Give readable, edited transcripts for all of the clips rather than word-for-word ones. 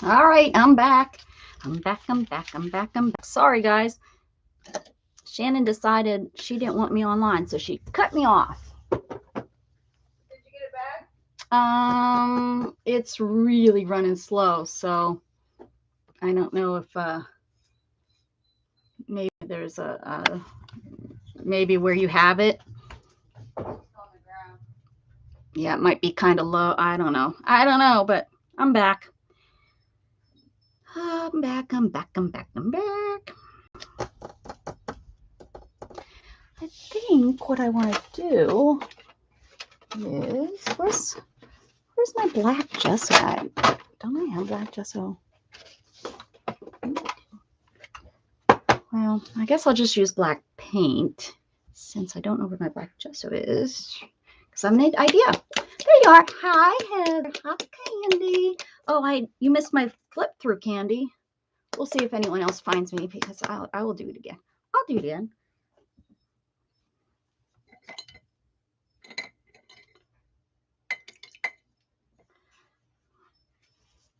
All right, I'm back. I'm back. Sorry, guys. Shannon decided she didn't want me online, so she cut me off. Did you get it back? It's really running slow, so I don't know if maybe there's a maybe where you have it. It's on the ground. Yeah, it might be kind of low. I don't know, but I'm back. I'm back. I think what I want to do is where's my black gesso at? Don't I have black gesso? Well, I guess I'll just use black paint since I don't know where my black gesso is. Because I have an idea. There you are. Hi, Heather. Hi, Candy. Oh, you missed my flip through, Candy. We'll see if anyone else finds me because I will do it again. I'll do it again.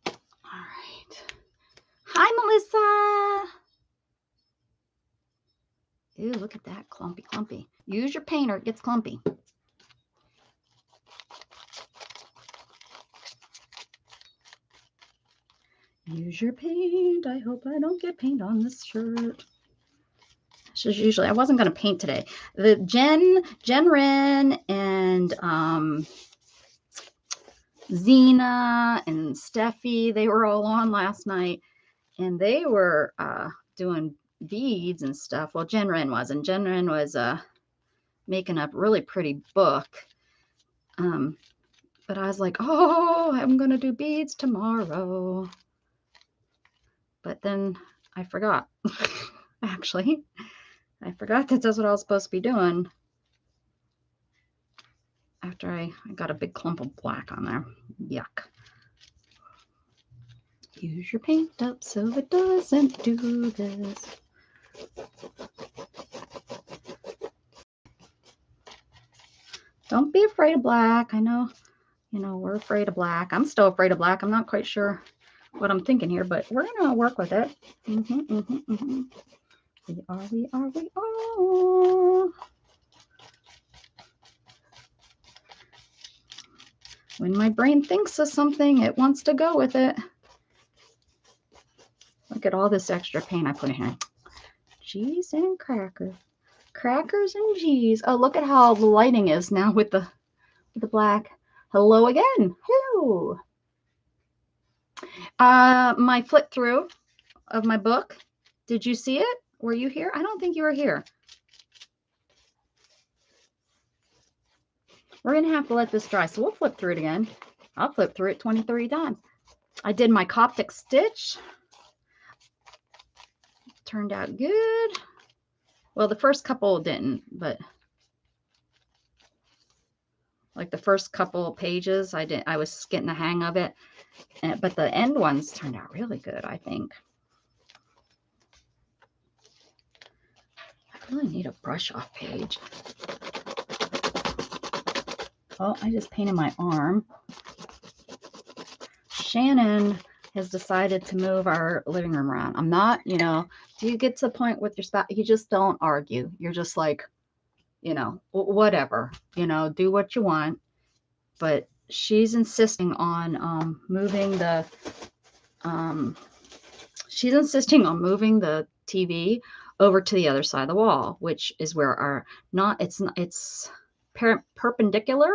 All right. Hi, Melissa. Ew, look at that. Clumpy. Use your paint or it gets clumpy. Use your paint. I hope I don't get paint on this shirt. This is usually, I wasn't going to paint today. The Jen Wren and Zena and Steffi, they were all on last night and they were doing beads and stuff. Well, Jen Wren was making a really pretty book. But I was like, oh, I'm going to do beads tomorrow. But then I forgot. Actually, I forgot that that's what I was supposed to be doing. After I got a big clump of black on there. Yuck. Use your paint up so it doesn't do this. Don't be afraid of black. I know, we're afraid of black. I'm still afraid of black. I'm not quite sure what I'm thinking here, but we're going to work with it. We are. When my brain thinks of something, it wants to go with it. Look at all this extra paint I put in here. Cheese and crackers. Crackers and cheese. Oh, look at how the lighting is now with the black. Hello again. Hello. My flip through of my book. Did you see it? Were you here? I don't think you were here. We're going to have to let this dry. So we'll flip through it again. I'll flip through it 23 times. I did my Coptic stitch. Turned out good. Well, the first couple didn't, but like the first couple of pages, I was getting the hang of it. But the end ones turned out really good, I think. I really need a brush off page. Oh, I just painted my arm. Shannon has decided to move our living room around. I'm not, do you get to the point with your spouse? You just don't argue. You're just like, whatever, do what you want. But she's insisting on moving the TV over to the other side of the wall, which is where it's perpendicular,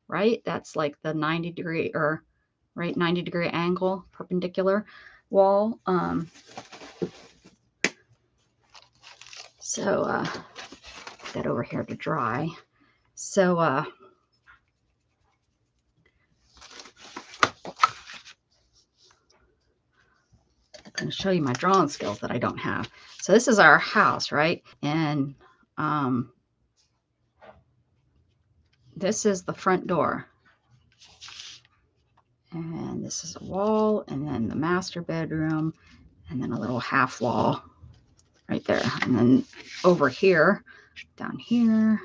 right? That's like the 90 degree or right 90 degree angle perpendicular wall. So put that over here to dry. So I'm going to show you my drawing skills that I don't have. So this is our house, right? And this is the front door. And this is a wall, and then the master bedroom, and then a little half wall right there. And then over here, down here,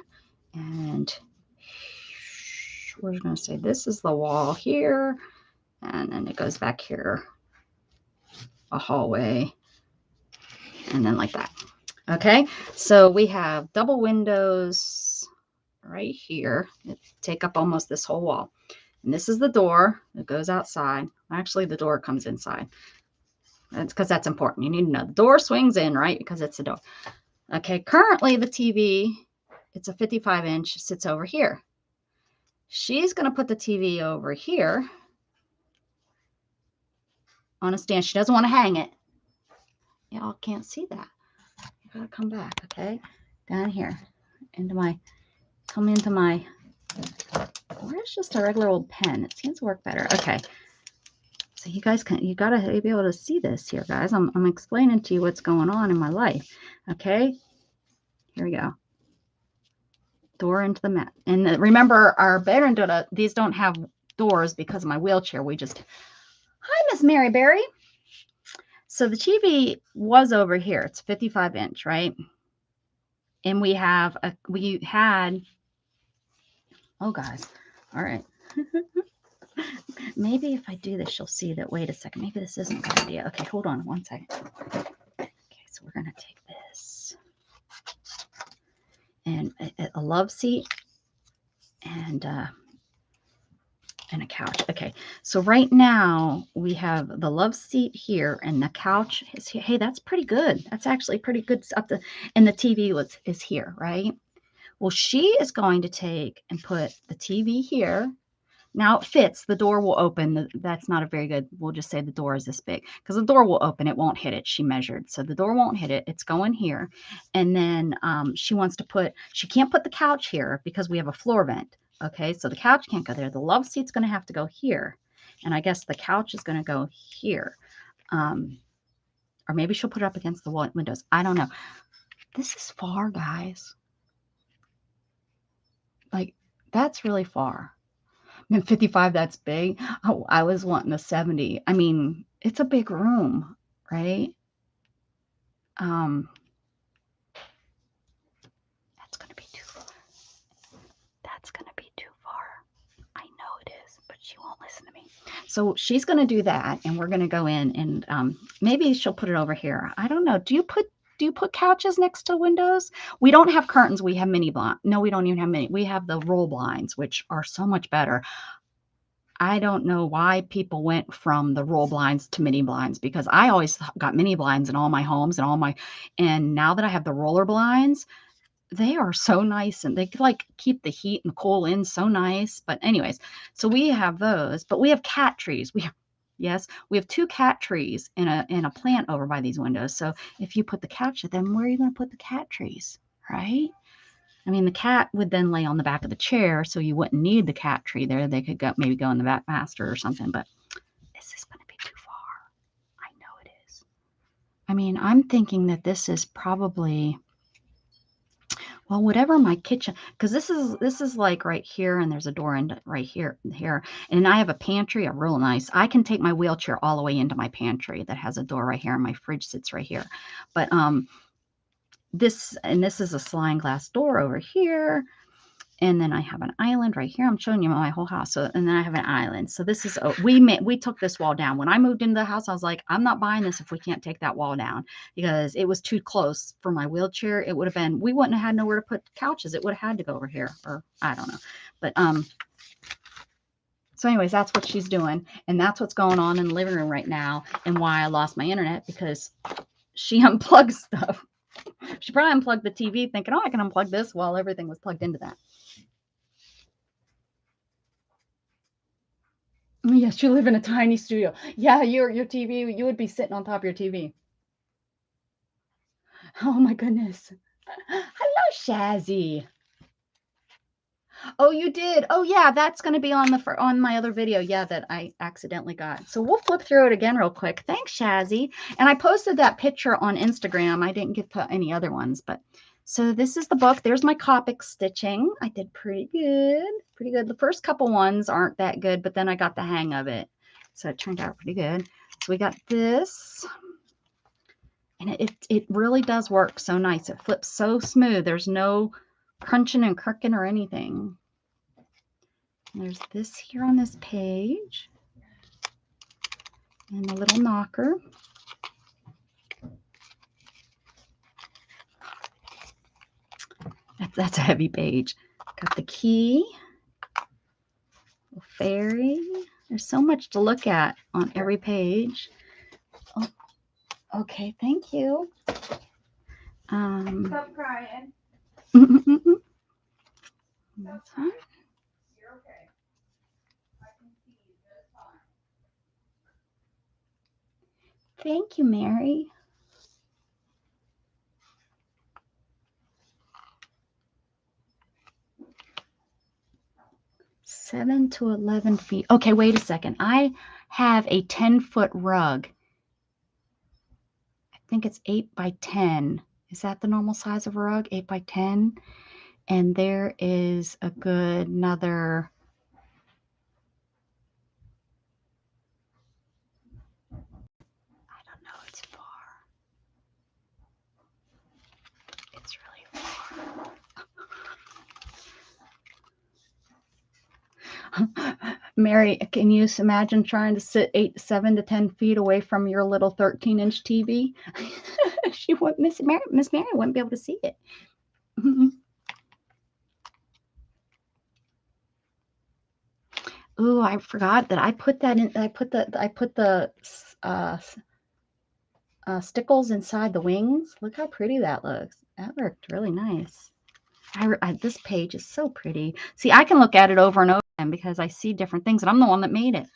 and we're going to say this is the wall here, And then it goes back here, a hallway, and then like that. Okay, so we have double windows right here that take up almost this whole wall. And this is the door that goes outside. Actually, the door comes inside. That's because that's important. You need to know the door swings in, right? Because it's a door. Okay, currently the TV, it's a 55-inch, sits over here. She's going to put the TV over here on a stand. She doesn't want to hang it. Y'all can't see that. You gotta come back, okay? Down here, come into my, where's just a regular old pen? It seems to work better. Okay. So you guys you gotta be able to see this here, guys. I'm explaining to you what's going on in my life. Okay. Here we go. Door into the mat. And remember, our bedroom, these don't have doors because of my wheelchair. Hi, Miss Mary Berry. So the TV was over here. It's 55-inch, right? And we had, oh, guys. All right. Maybe if I do this, you'll see that, wait a second, maybe this isn't a good idea. Okay, hold on one second. Okay, so we're going to take this and a love seat and a couch. Okay, so right now we have the love seat here and the couch is here. Hey, that's pretty good. That's actually pretty good and the TV is here, right? Well, she is going to take and put the TV here. Now it fits. The door will open. That's not a very good, we'll just say the door is this big because the door will open. It won't hit it. She measured. So the door won't hit it. It's going here. And then she can't put the couch here because we have a floor vent. Okay, so the couch can't go there. The love seat's going to have to go here. And I guess the couch is going to go here. Or maybe she'll put it up against the windows. I don't know. This is far, guys. Like, that's really far. 55, that's big. Oh, I was wanting a 70. I mean, it's a big room, right? That's going to be too far. That's going to be too far. I know it is, but she won't listen to me. So she's going to do that, and we're going to go in, and maybe she'll put it over here. I don't know. Do you put couches next to windows? We don't have curtains. We have mini blinds. No, we don't even have mini. We have the roll blinds, which are so much better. I don't know why people went from the roll blinds to mini blinds, because I always got mini blinds in all my homes and now that I have the roller blinds, they are so nice and they like keep the heat and cool in so nice. But anyways, so we have those, but we have cat trees. We have 2 cat trees in a plant over by these windows. So if you put the couch, then where are you going to put the cat trees, right? I mean, the cat would then lay on the back of the chair, so you wouldn't need the cat tree there. They could maybe go in the back master or something, but this is going to be too far. I know it is. I mean, I'm thinking that this is probably, well, whatever my kitchen, because this is like right here, and there's a door in right here, and I have a pantry, a real nice. I can take my wheelchair all the way into my pantry that has a door right here, and my fridge sits right here. But this is a sliding glass door over here, and then I have an island right here. I'm showing you my whole house. So, and then I have an island. So this is, we took this wall down. When I moved into the house, I was like, I'm not buying this if we can't take that wall down, because it was too close for my wheelchair. It would have been, we wouldn't have had nowhere to put couches. It would have had to go over here, or I don't know. But so anyways, that's what she's doing, and that's what's going on in the living room right now, and why I lost my internet, because she unplugged stuff. She probably unplugged the TV thinking, oh, I can unplug this, while everything was plugged into that. Yes, you live in a tiny studio. Yeah, your TV, you would be sitting on top of your TV. Oh my goodness. Hello, Shazzy. Oh, you did. Oh yeah, that's going to be on my other video. Yeah, that I accidentally got. So we'll flip through it again real quick. Thanks, Shazzy. And I posted that picture on Instagram. I didn't get to any other ones, but so this is the book. There's my Copic stitching. I did pretty good. Pretty good. The first couple ones aren't that good, but then I got the hang of it. So it turned out pretty good. So we got this. And it really does work so nice. It flips so smooth. There's no crunching and crooking or anything. There's this here on this page. And a little knocker. That's a heavy page. Got the key. Fairy. There's so much to look at on every page. Oh, okay, thank you. Stop crying. That's fine. You're okay. I can see you just fine. Thank you, Mary. Seven to 11 feet. Okay, wait a second. I have a 10-foot rug. I think it's 8 by 10. Is that the normal size of a rug? 8 by 10. And there is a good another. I don't know. It's far. It's really far. Mary, can you imagine trying to sit 7 to 10 feet away from your little 13-inch TV? She wouldn't, Miss Mary wouldn't be able to see it. Ooh, I forgot that I put that in. I put the stickles inside the wings. Look how pretty that looks. That worked really nice. This page is so pretty. See, I can look at it over and over again because I see different things, and I'm the one that made it.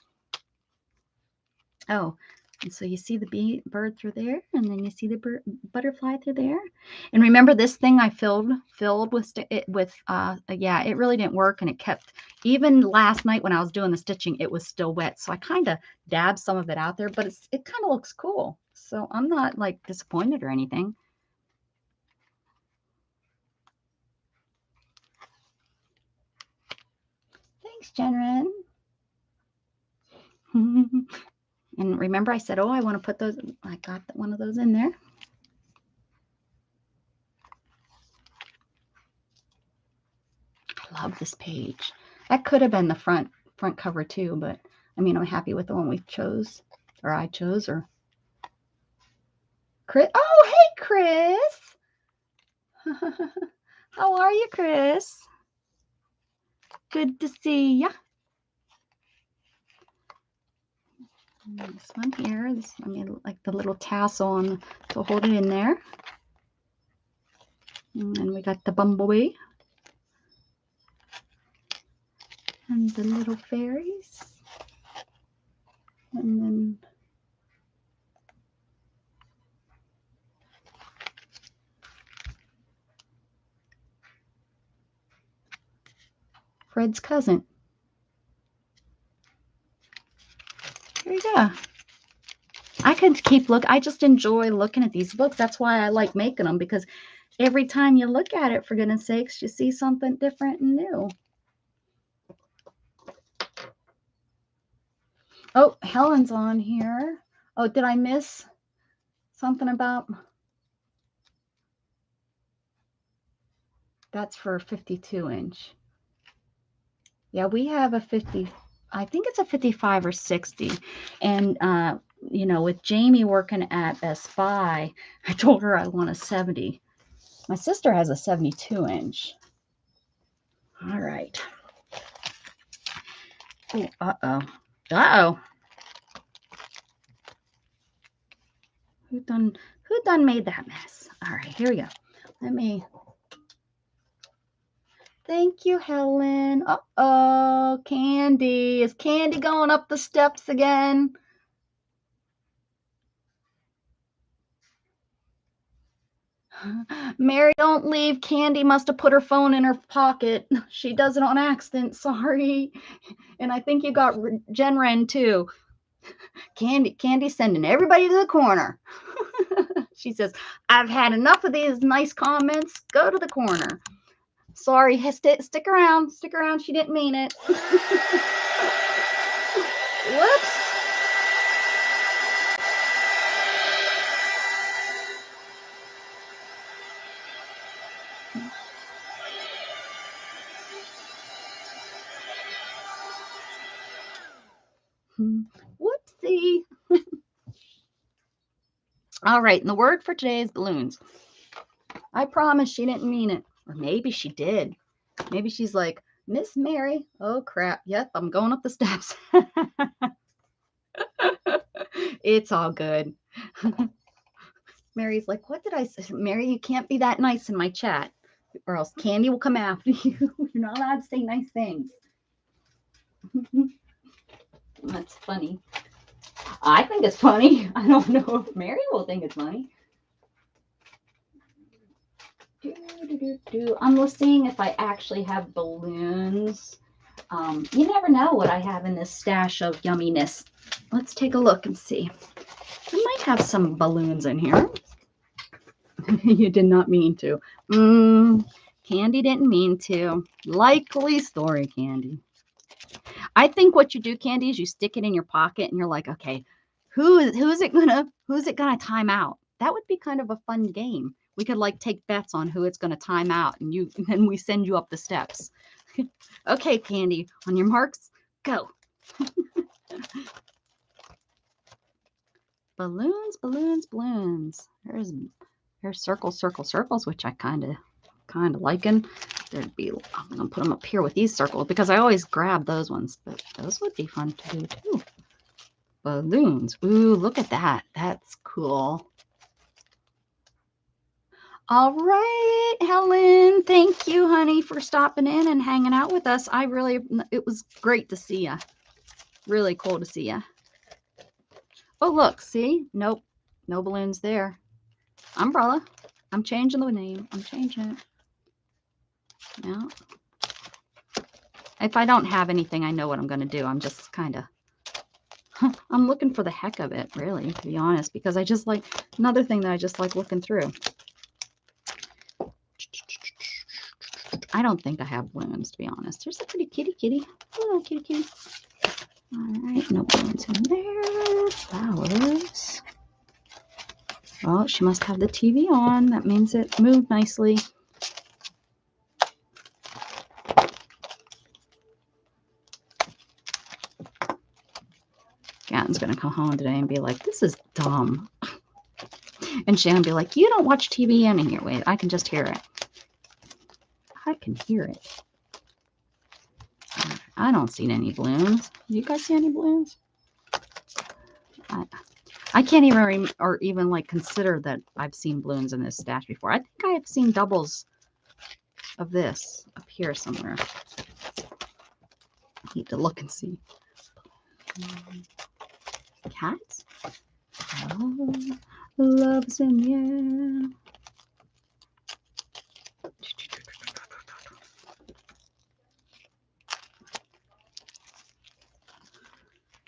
Oh, and so you see the bird through there, and then you see the butterfly through there. And remember this thing I filled with yeah, it really didn't work, and it kept, even last night when I was doing the stitching, it was still wet. So I kind of dabbed some of it out there, but it kind of looks cool. So I'm not like disappointed or anything. Thanks, Jenren. And remember I said, oh, I want to put those, I got one of those in there. I love this page. That could have been the front cover too, but I mean, I'm happy with the one we chose, or I chose, or Chris. Oh, hey, Chris. How are you, Chris? Good to see ya. This one here, I mean, like the little tassel on to hold it in there. And then we got the bumblebee. And the little fairies. And then Fred's cousin. There you go. I could keep looking. I just enjoy looking at these books. That's why I like making them, because every time you look at it, for goodness sakes, you see something different and new. Oh, Helen's on here. Oh, did I miss something about? That's for a 52-inch. Yeah, we have a 50. I think it's a 55 or 60. And, you know, with Jamie working at Best Buy, I told her I want a 70. My sister has a 72-inch. All right. Oh, uh-oh. Uh-oh. Who done made that mess? All right, here we go. Let me. Thank you, Helen. Uh-oh, Candy. Is Candy going up the steps again? Mary, don't leave. Candy must have put her phone in her pocket. She does it on accident. Sorry. And I think you got Jenren too. Candy's sending everybody to the corner. She says, I've had enough of these nice comments. Go to the corner. Sorry, stick around. Stick around. She didn't mean it. Whoops. Whoopsie. All right, and the word for today is balloons. I promise she didn't mean it. Or maybe she did. Maybe she's like, Miss Mary. Oh, crap. Yep, I'm going up the steps. It's all good. Mary's like, what did I say? Mary, you can't be that nice in my chat, or else Candy will come after you. You're not allowed to say nice things. That's funny. I think it's funny. I don't know if Mary will think it's funny. I'm seeing if I actually have balloons. You never know what I have in this stash of yumminess. Let's take a look and see. I might have some balloons in here. You did not mean to. Candy didn't mean to. Likely story, Candy. I think what you do, Candy, is you stick it in your pocket and you're like, okay, who's it gonna time out? That would be kind of a fun game. We could like take bets on who it's gonna time out, and then we send you up the steps. Okay, Candy, on your marks, go. Balloons, balloons, balloons. Here's circles, circles, which I kind of liking. I'm gonna put them up here with these circles because I always grab those ones, but those would be fun to do too. Balloons. Ooh, look at that. That's cool. All right, Helen. Thank you, honey, for stopping in and hanging out with us. It was great to see you. Really cool to see you. Oh, look, see? Nope. No balloons there. Umbrella. I'm changing the name. I'm changing it. No. If I don't have anything, I know what I'm going to do. I'm just kind of, I'm looking for the heck of it, really, to be honest, because I just like, another thing that I just like looking through. I don't think I have balloons, to be honest. There's a pretty kitty. Hello, kitty. All right, no balloons in there. Flowers. Well, she must have the TV on. That means it moved nicely. Gatton's going to come home today and be like, this is dumb. And Shannon be like, you don't watch TV in here. Wait, I can just hear it. I can hear it. I don't see any balloons. Do you guys see any balloons? I can't even like consider that I've seen balloons in this stash before. I think I have seen doubles of this up here somewhere. I need to look and see. Cats? Oh, love's in the air.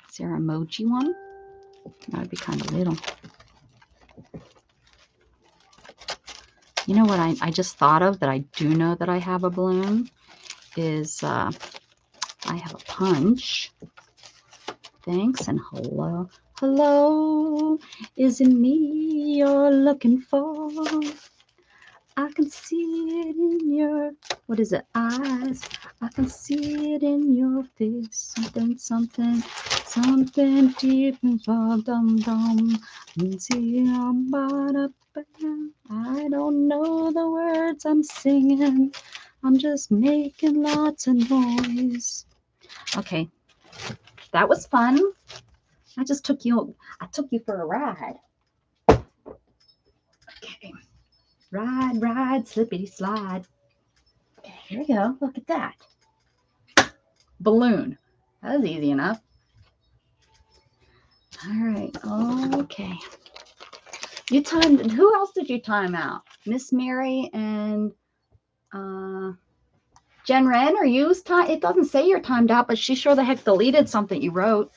Is there an emoji one? That would be kind of little. You know what I just thought of that I do know that I have a balloon is I have a punch. Thanks and hello. Hello, is it me you're looking for? I can see it in your, what is it, eyes. I can see it in your face. Something deep inside, dum-dum. I don't know the words I'm singing. I'm just making lots of noise. Okay, that was fun. I took you for a ride. Okay. Ride, slippity slide. Okay, here we go. Look at that. Balloon. That was easy enough. All right. Okay. You timed. Who else did you time out? Miss Mary and Jen Ren. Are you time? It doesn't say you're timed out, but she sure the heck deleted something you wrote.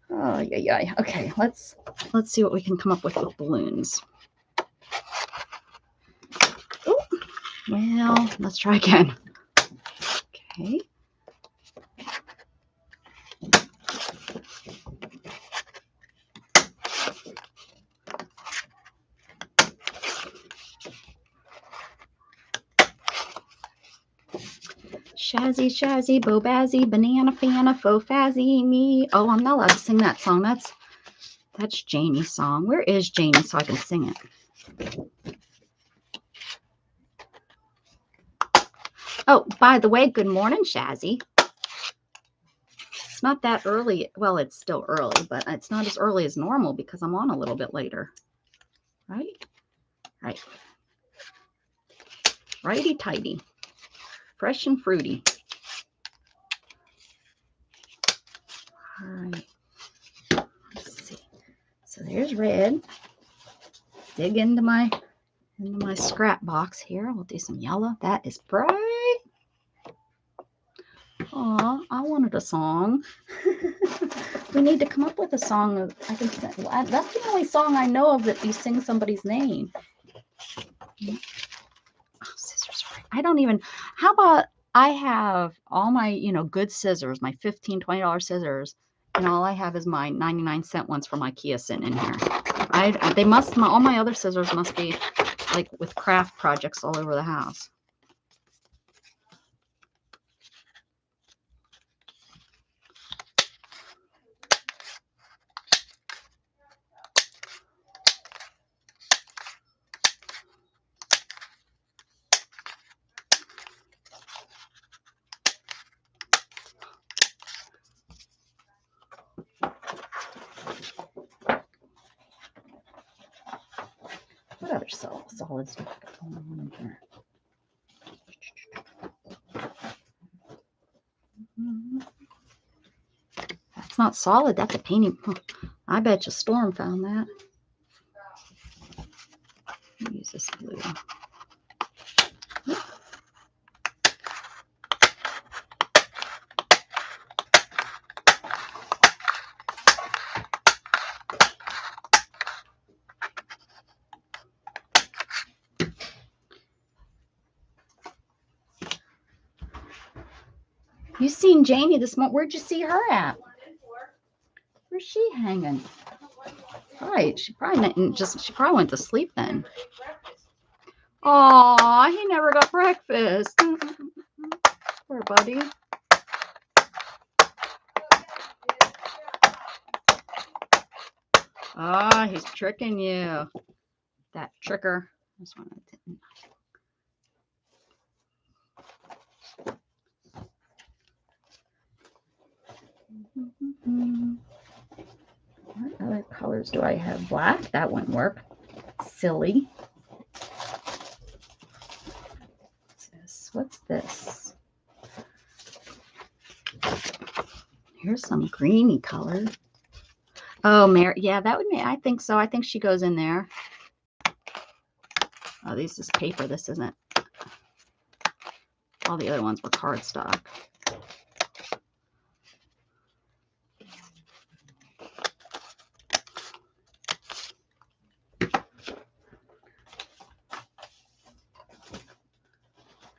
Oh yeah. Okay. Let's see what we can come up with balloons. Oh, well, let's try again. Okay. Shazzy, Bobazzy, Banana Fana, Faux Fazzy, me. Oh, I'm not allowed to sing that song. That's Janie's song. Where is Janie so I can sing it? Oh, by the way, good morning, Shazzy. It's not that early. Well, it's still early, but it's not as early as normal because I'm on a little bit later. Right? Right. Righty tighty. Fresh and fruity. All right. Let's see. So there's red. Dig into my scrap box here. We'll do some yellow. That is bright. Aw, I wanted a song. We need to come up with a song of I can sing. That's the only song I know of that you sing somebody's name. Oh, scissors. I don't even. How about I have all my, good scissors, my $15, $20 scissors, and all I have is my 99-cent ones from IKEA sitting in here. All my other scissors must be like with craft projects all over the house. What other solids do I got going on in here? That's not solid. That's a painting. I bet you Storm found that. Let me use this glue. You seen Janie this morning? Where'd you see her at? Where's she hanging? Right, she probably went to sleep then. Aw, he never got breakfast. Poor buddy. Ah, he's tricking you. That tricker. This one I didn't. What other colors do I have? Black? That wouldn't work. Silly. What's this? Here's some greeny color. Oh, Mary. Yeah, that would make. I think so. I think she goes in there. Oh, this is paper. This isn't. All the other ones were cardstock.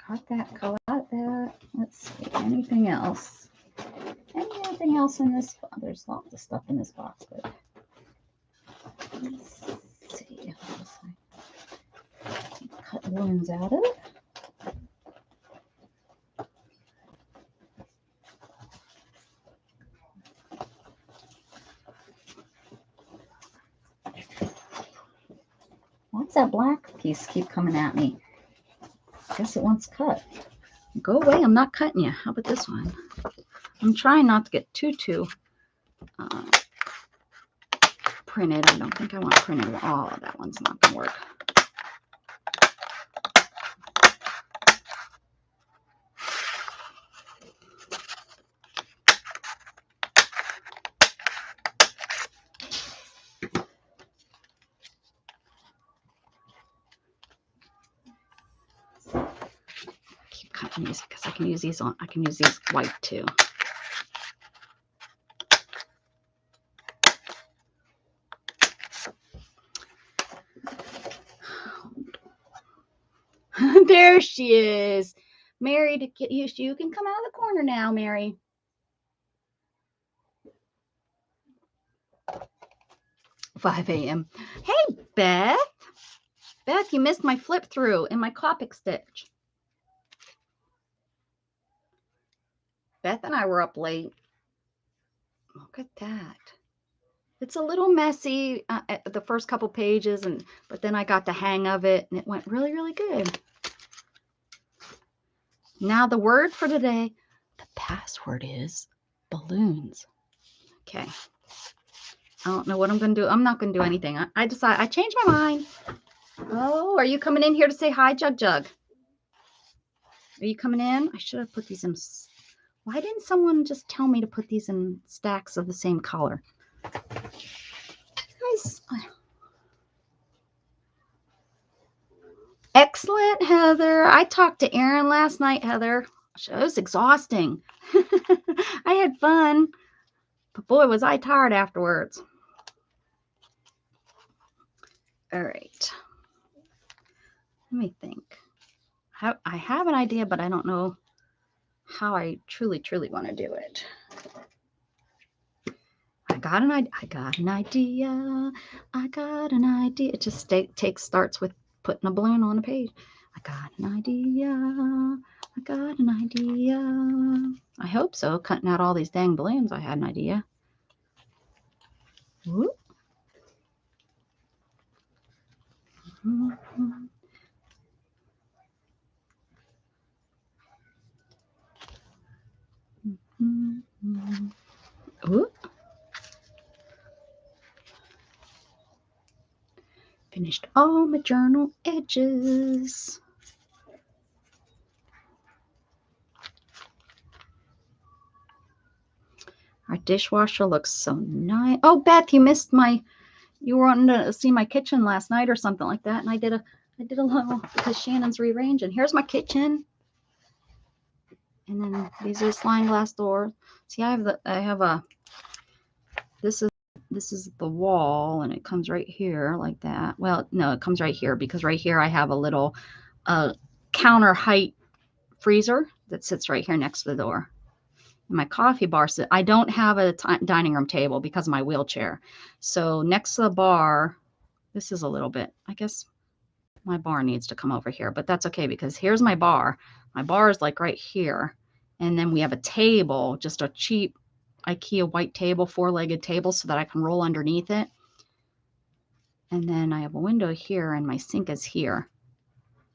Got that, color, got that. Let's see, anything else? Anything else in this? There's lots of stuff in this box, but let's see. Cut balloons out of it. What's that black piece keep coming at me? I guess it wants cut. Go away, I'm not cutting you. How about this one? I'm trying not to get too printed. I don't think I want printed. Oh, that one's not gonna work. Keep cutting these because I can use these on. I can use these white too. There she is. Mary, to get used to you can come out of the corner now, Mary. $5 a.m. Hey, Beth. Beth, you missed my flip through in my Copic stitch. Beth and I were up late. Look at that. It's a little messy at the first couple pages, but then I got the hang of it and it went really, really good. Now the word for today, the password is balloons. Okay. I don't know what I'm going to do. I'm not going to do anything. I changed my mind. Oh, are you coming in here to say hi, Jug Jug? Are you coming in? I should have put these in. Why didn't someone just tell me to put these in stacks of the same color? Guys. Excellent, Heather. I talked to Erin last night, Heather. It was exhausting. I had fun, but boy, was I tired afterwards. All right. Let me think. I have an idea, but I don't know how I truly want to do it. I got an idea. It just starts with putting a balloon on a page. I got an idea. I hope so. Cutting out all these dang balloons, I had an idea. Whoop. Ooh. Finished all my journal edges. Our dishwasher looks so nice. Oh, Beth, you missed you were wanting to see my kitchen last night or something like that, and I did a little because Shannon's rearranging. Here's my kitchen, and then these are sliding glass doors. See, this is the wall, and it comes right here like that. Well, no, it comes right here because right here I have a little counter height freezer that sits right here next to the door. My coffee bar, I don't have a dining room table because of my wheelchair. So next to the bar, this is a little bit, I guess my bar needs to come over here, but that's okay because here's my bar. My bar is like right here. And then we have a table, just a cheap IKEA white table, 4-legged table so that I can roll underneath it. And then I have a window here and my sink is here.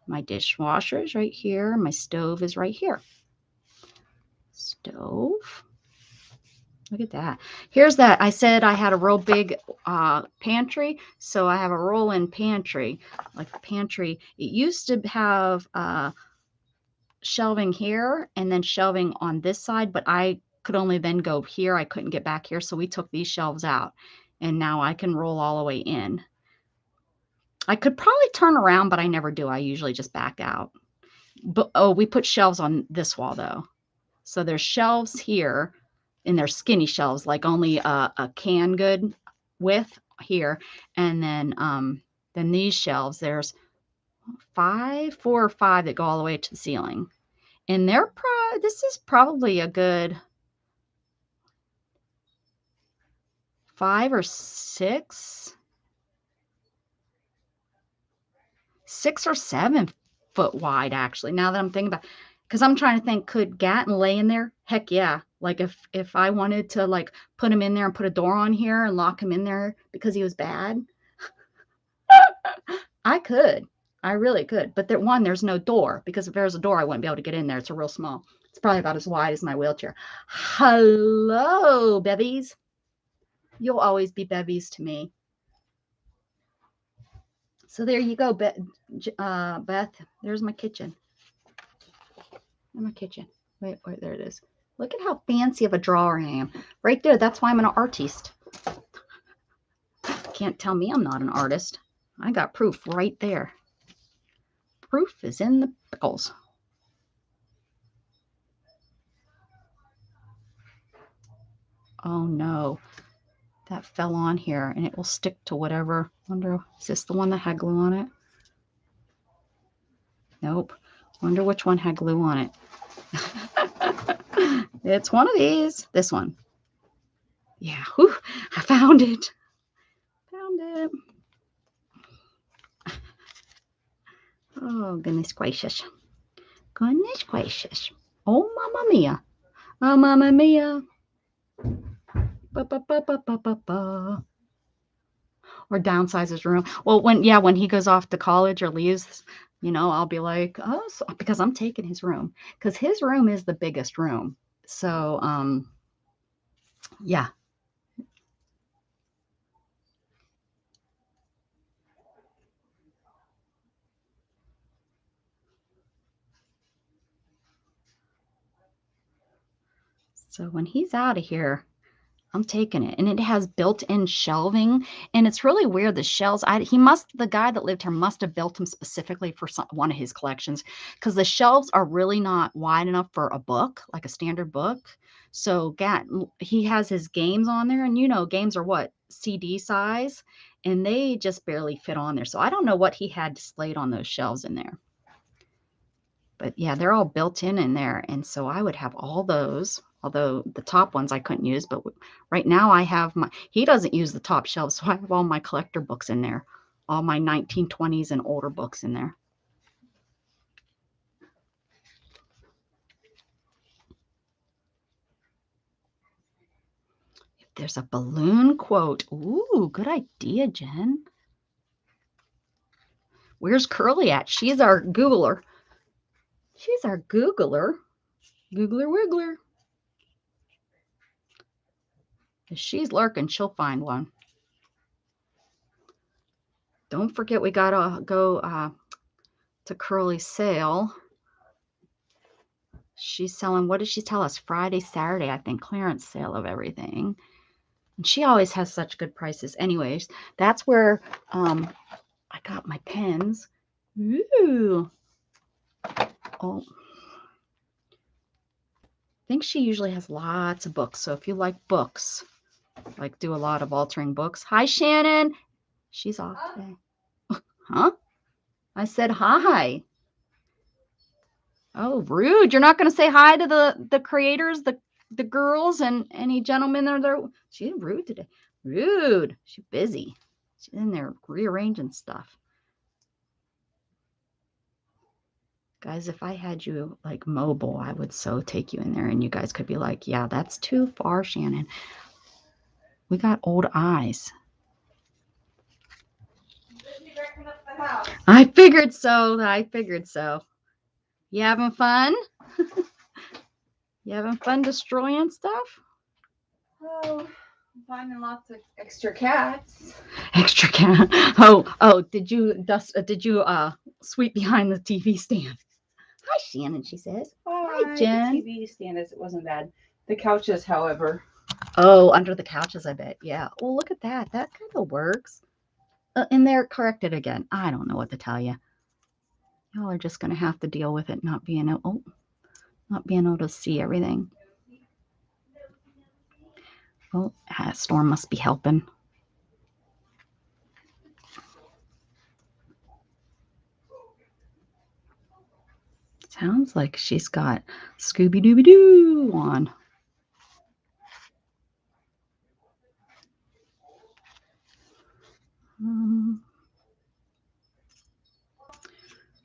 My dishwasher is right here. My stove is right here. Stove. Look at that. Here's that. I said I had a real big pantry. So I have a roll-in pantry. Like the pantry, it used to have shelving here and then shelving on this side, but I could only then go here. I couldn't get back here. So we took these shelves out and now I can roll all the way in. I could probably turn around, but I never do. I usually just back out. But we put shelves on this wall though. So there's shelves here. And they're skinny shelves, like only a can good width here. And then these shelves, there's 4 or 5 that go all the way to the ceiling. And this is probably a good 5 or 6 or 7 foot wide, actually, now that I'm thinking about it. Because I'm trying to think, could Gatton lay in there? Heck yeah. Like if I wanted to like put him in there and put a door on here and lock him in there because he was bad, I could. I really could. But there's no door because if there's a door, I wouldn't be able to get in there. It's a real small. It's probably about as wide as my wheelchair. Hello, bevies. You'll always be bevies to me. So there you go, Beth. There's my kitchen. My kitchen. Wait, there it is. Look at how fancy of a drawer I am. Right there. That's why I'm an artist. Can't tell me I'm not an artist. I got proof right there. Proof is in the pickles. Oh no. That fell on here and it will stick to whatever. Wonder, is this the one that had glue on it? Nope. Wonder which one had glue on it. It's one of these. This one. Yeah, whew, I found it. Found it. Oh, goodness gracious. Goodness gracious. Oh, mamma mia. Oh, mamma mia. Ba, ba, ba, ba, ba, ba, ba. or downsize his room. Well, when he goes off to college or leaves, I'll be like, oh, because I'm taking his room, because his room is the biggest room. So, yeah. So when he's out of here, I'm taking it. And it has built-in shelving. And it's really weird. The shelves, the guy that lived here must have built them specifically for one of his collections, because the shelves are really not wide enough for a book, like a standard book. So he has his games on there, and games are what? CD size, and they just barely fit on there. So I don't know what he had displayed on those shelves in there. But yeah, they're all built in there. And so I would have all those, although the top ones I couldn't use. But right now I have he doesn't use the top shelves. So I have all my collector books in there, all my 1920s and older books in there. If there's a balloon quote. Ooh, good idea, Jen. Where's Curly at? She's our Googler. She's our Googler. Googler Wiggler. If she's lurking, she'll find one. Don't forget, we gotta go to Curly's sale. She's selling, what did she tell us? Friday, Saturday, I think, clearance sale of everything. And she always has such good prices. Anyways, that's where I got my pens. Ooh. Oh. I think she usually has lots of books. So if you like books, like do a lot of altering books. Hi, Shannon. She's off today. Huh? I said hi. Oh, rude. You're not going to say hi to the creators, the girls, and any gentlemen that are there? She's rude today. Rude. She's busy. She's in there rearranging stuff. Guys, if I had you like mobile, I would so take you in there and you guys could be like, yeah, that's too far, Shannon. We got old eyes. I figured so. I figured so. You having fun? You having fun destroying stuff? Oh, I'm finding lots of extra cats. Extra cat. Oh, did you sweep behind the TV stand? Hi, Shannon, she says. Hi, Jen. The TV stand it wasn't bad. The couches, however. Oh, under the couches, I bet. Yeah. Well, look at that. That kind of works. And they're corrected again. I don't know what to tell you. Y'all are just gonna have to deal with it not being able to see everything. Oh, Storm must be helping. Sounds like she's got Scooby-Dooby-Doo on.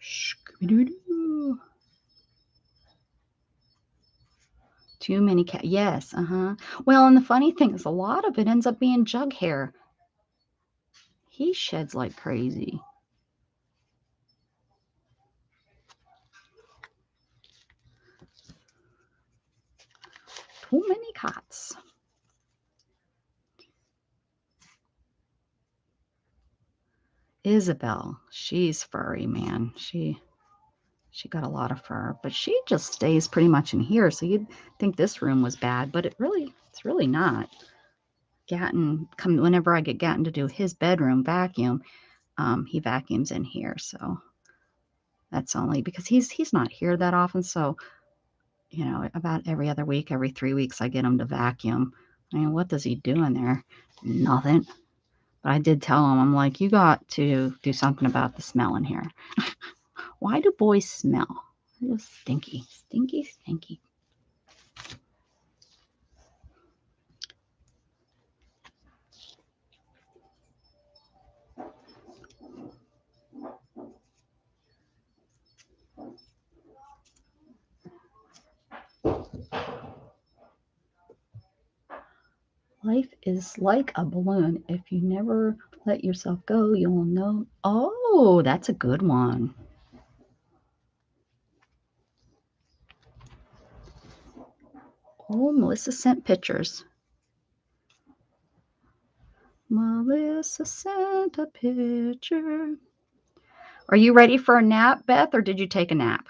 Scooby-Doo. Too many cats. Yes, Well, and the funny thing is a lot of it ends up being Jug hair. He sheds like crazy. Too many cats. Isabel, she's furry, man. She got a lot of fur, but she just stays pretty much in here. So you'd think this room was bad, but it's really not. Gatton, whenever I get Gatton to do his bedroom vacuum, he vacuums in here. So that's only because he's not here that often. So, about every other week, every 3 weeks, I get him to vacuum. I mean, what does he do in there? Nothing. But I did tell him, I'm like, you got to do something about the smell in here. Why do boys smell? They're just stinky, stinky, stinky. Life is like a balloon. If you never Let yourself go. You'll know. Oh, that's a good one. Oh, Melissa sent pictures. Melissa sent a picture. Are you ready for a nap, Beth, or did you take a nap?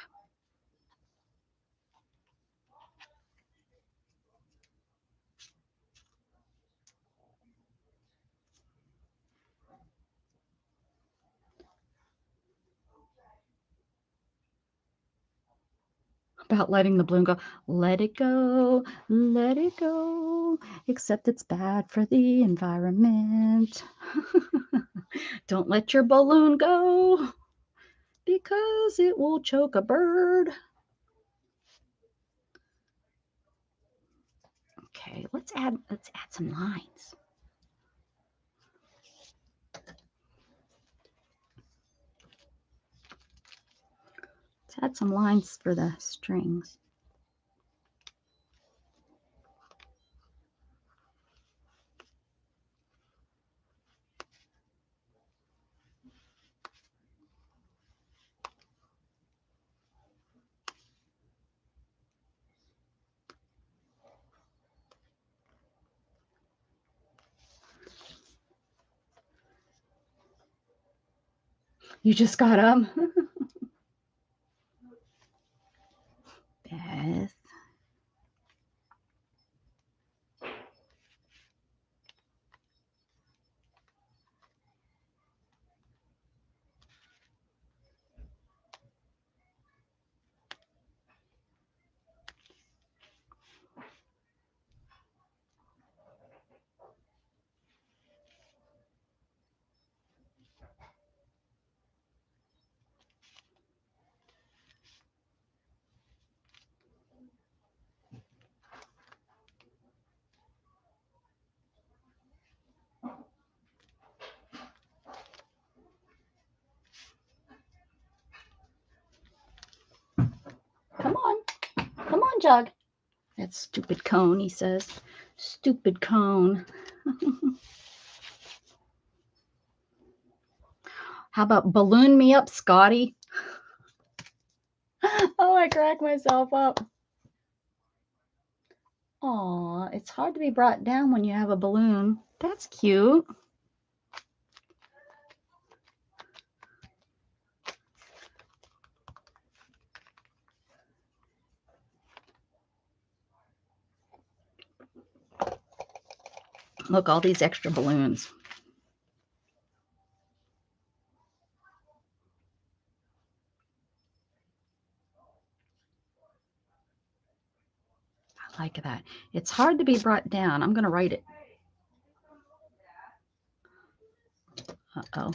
About letting the balloon go. Let it go, let it go, except it's bad for the environment. Don't let your balloon go because it will choke a bird. Okay, let's add some lines. Let's add some lines for the strings. You just got up. Beth. Come on, Jug. That stupid cone, he says. Stupid cone. How about balloon me up, Scotty? Oh, I crack myself up. Aw, it's hard to be brought down when you have a balloon. That's cute. Look, all these extra balloons. I like that. It's hard to be brought down. I'm going to write it. Uh-oh.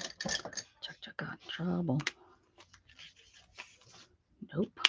Chuck got in trouble. Nope.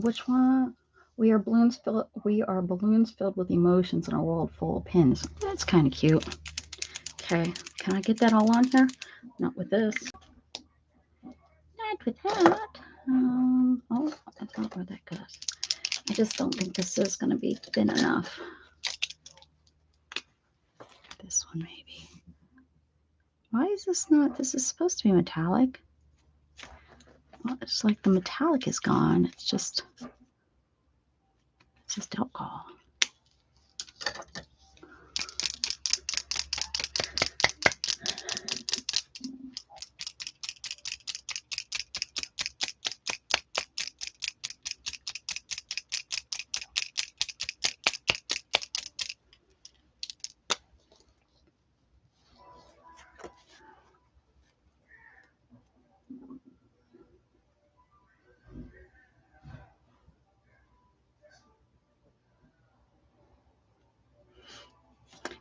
Which one? We are balloons filled with emotions in a world full of pins. That's kind of cute. Okay, can I get that all on here? Not with this. Not with that. Oh, that's not where that goes. I just don't think this is going to be thin enough. This one maybe. Why is this not? This is supposed to be metallic. Well, it's like the metallic is gone. It's just alcohol.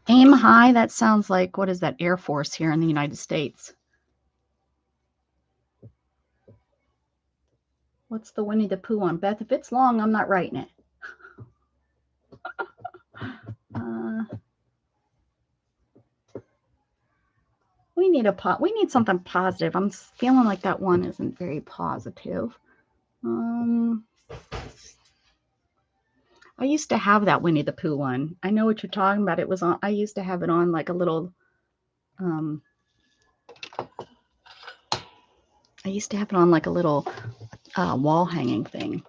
Aim high, that sounds like, what is that, Air Force here in the United States? What's the Winnie the Pooh one? Beth, if it's long, I'm not writing it. We need something positive. I'm feeling like that one isn't very positive. I used to have that Winnie the Pooh one. I know what you're talking about. It was on. I used to have it on like a little. I used to have it on like a little wall hanging thing.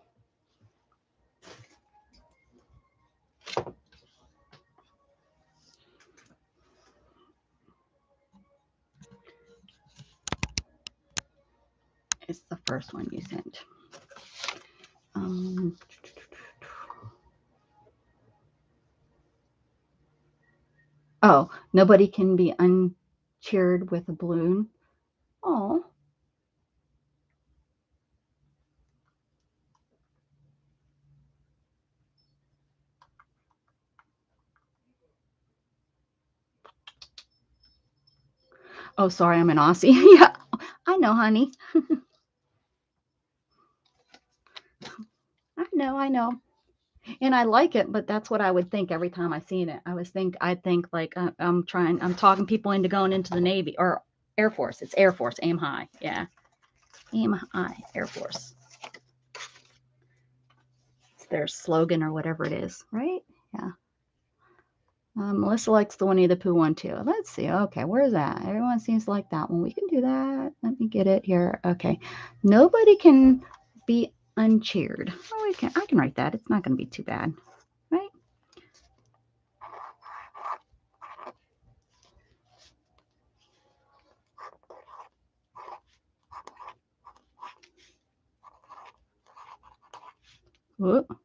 It's the first one you sent. Oh, nobody can be uncheered with a balloon. Oh. Oh, sorry, I'm an Aussie. Yeah, I know, honey. I know. And I like it, but that's what I would think every time I seen it. I'd think like I'm talking people into going into the Navy or Air Force. It's Air Force, aim high. Yeah. Aim high, Air Force. It's their slogan or whatever it is, right? Yeah. Melissa likes the Winnie the Pooh one too. Let's see. Okay, where's that? Everyone seems to like that one. We can do that. Let me get it here. Okay. Nobody can be uncheered. Oh, I can write that. It's not going to be too bad, right? Whoop.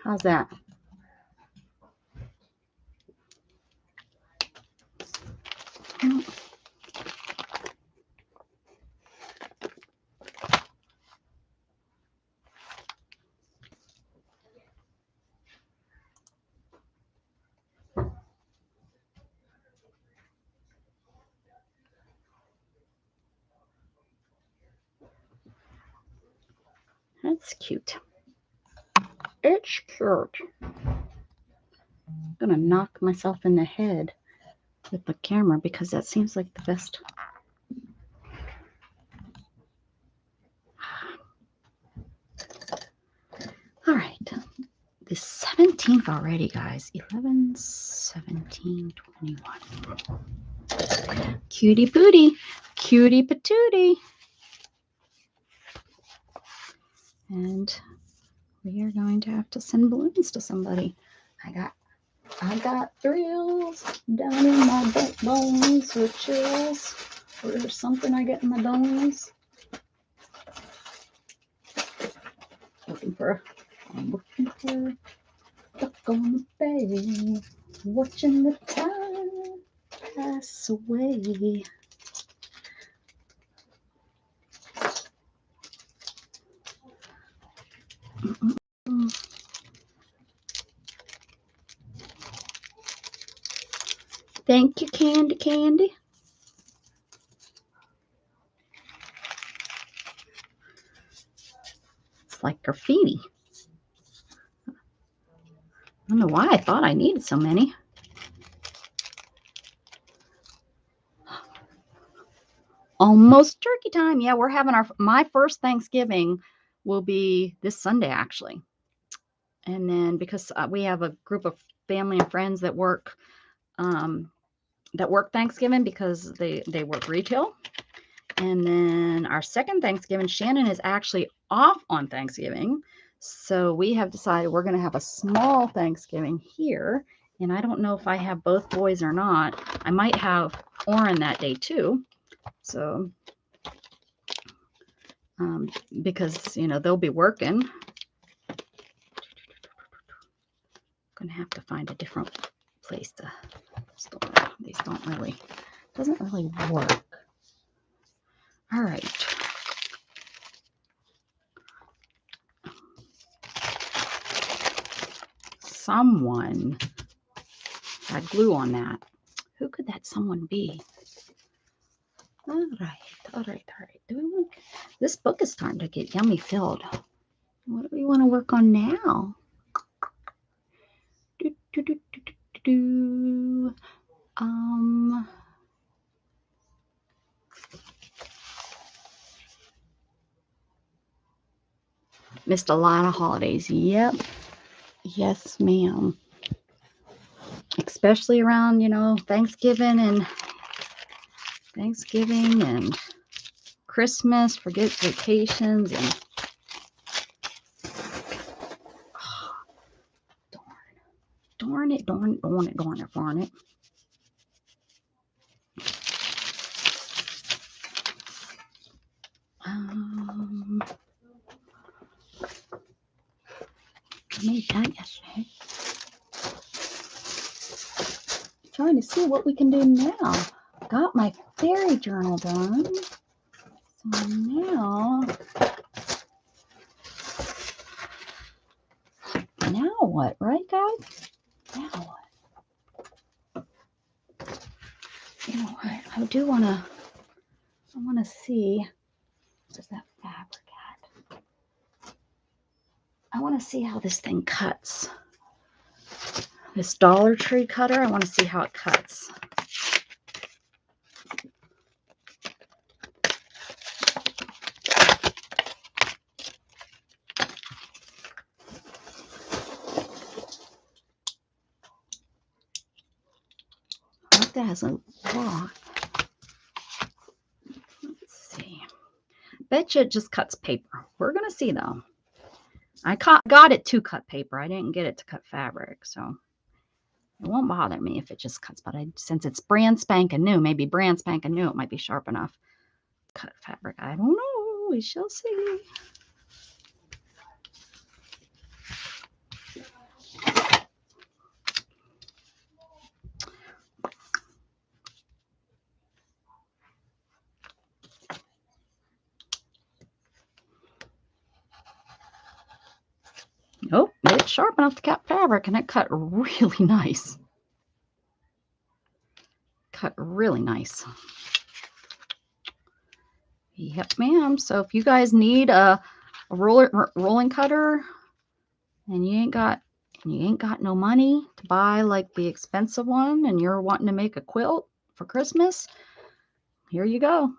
How's that? That's cute. It's cute. I'm going to knock myself in the head with the camera because that seems like the best. All right. The 17th already, guys. 11, 17, 21. Cutie pootie. Cutie patootie. And we are going to have to send balloons to somebody. I got thrills down in my bones or chills or something I get in my bones. I'm looking for duck on the bay, watching the time pass away. Thank you, Candy. like graffiti. I don't know why I thought I needed so many. Almost turkey time. Yeah, we're having my first Thanksgiving will be this Sunday, actually. And then because we have a group of family and friends that work Thanksgiving because they work retail. And then our second Thanksgiving, Shannon is actually off on Thanksgiving. So we have decided we're going to have a small Thanksgiving here. And I don't know if I have both boys or not. I might have Oren that day too. So, because, you know, they'll be working. Going to have to find a different place to store. These doesn't really work. All right. Someone had glue on that. Who could that someone be? All right. Do we want? This book is starting to get yummy filled. What do we want to work on now? Missed a lot of holidays. Yep. Yes, ma'am. Especially around, you know, Thanksgiving and Christmas, forget vacations and darn it. I made that yesterday. Trying to see what we can do now. Got my fairy journal done. So now what, right, guys? Now what? You know what? I want to see. Where's that fabric at? I want to see how this thing cuts. This Dollar Tree cutter, I want to see how it cuts. I like that has a lock. Let's see. Bet you it just cuts paper. We're going to see, though. I got it to cut paper. I didn't get it to cut fabric, so it won't bother me if it just cuts. But since it's brand spanking new, maybe brand spanking new, it might be sharp enough. Cut fabric. I don't know. We shall see. Oh, it's sharp enough to cut fabric, and it cut really nice. Cut really nice. Yep, ma'am. So if you guys need a rolling cutter and you ain't got no money to buy like the expensive one and you're wanting to make a quilt for Christmas, here you go.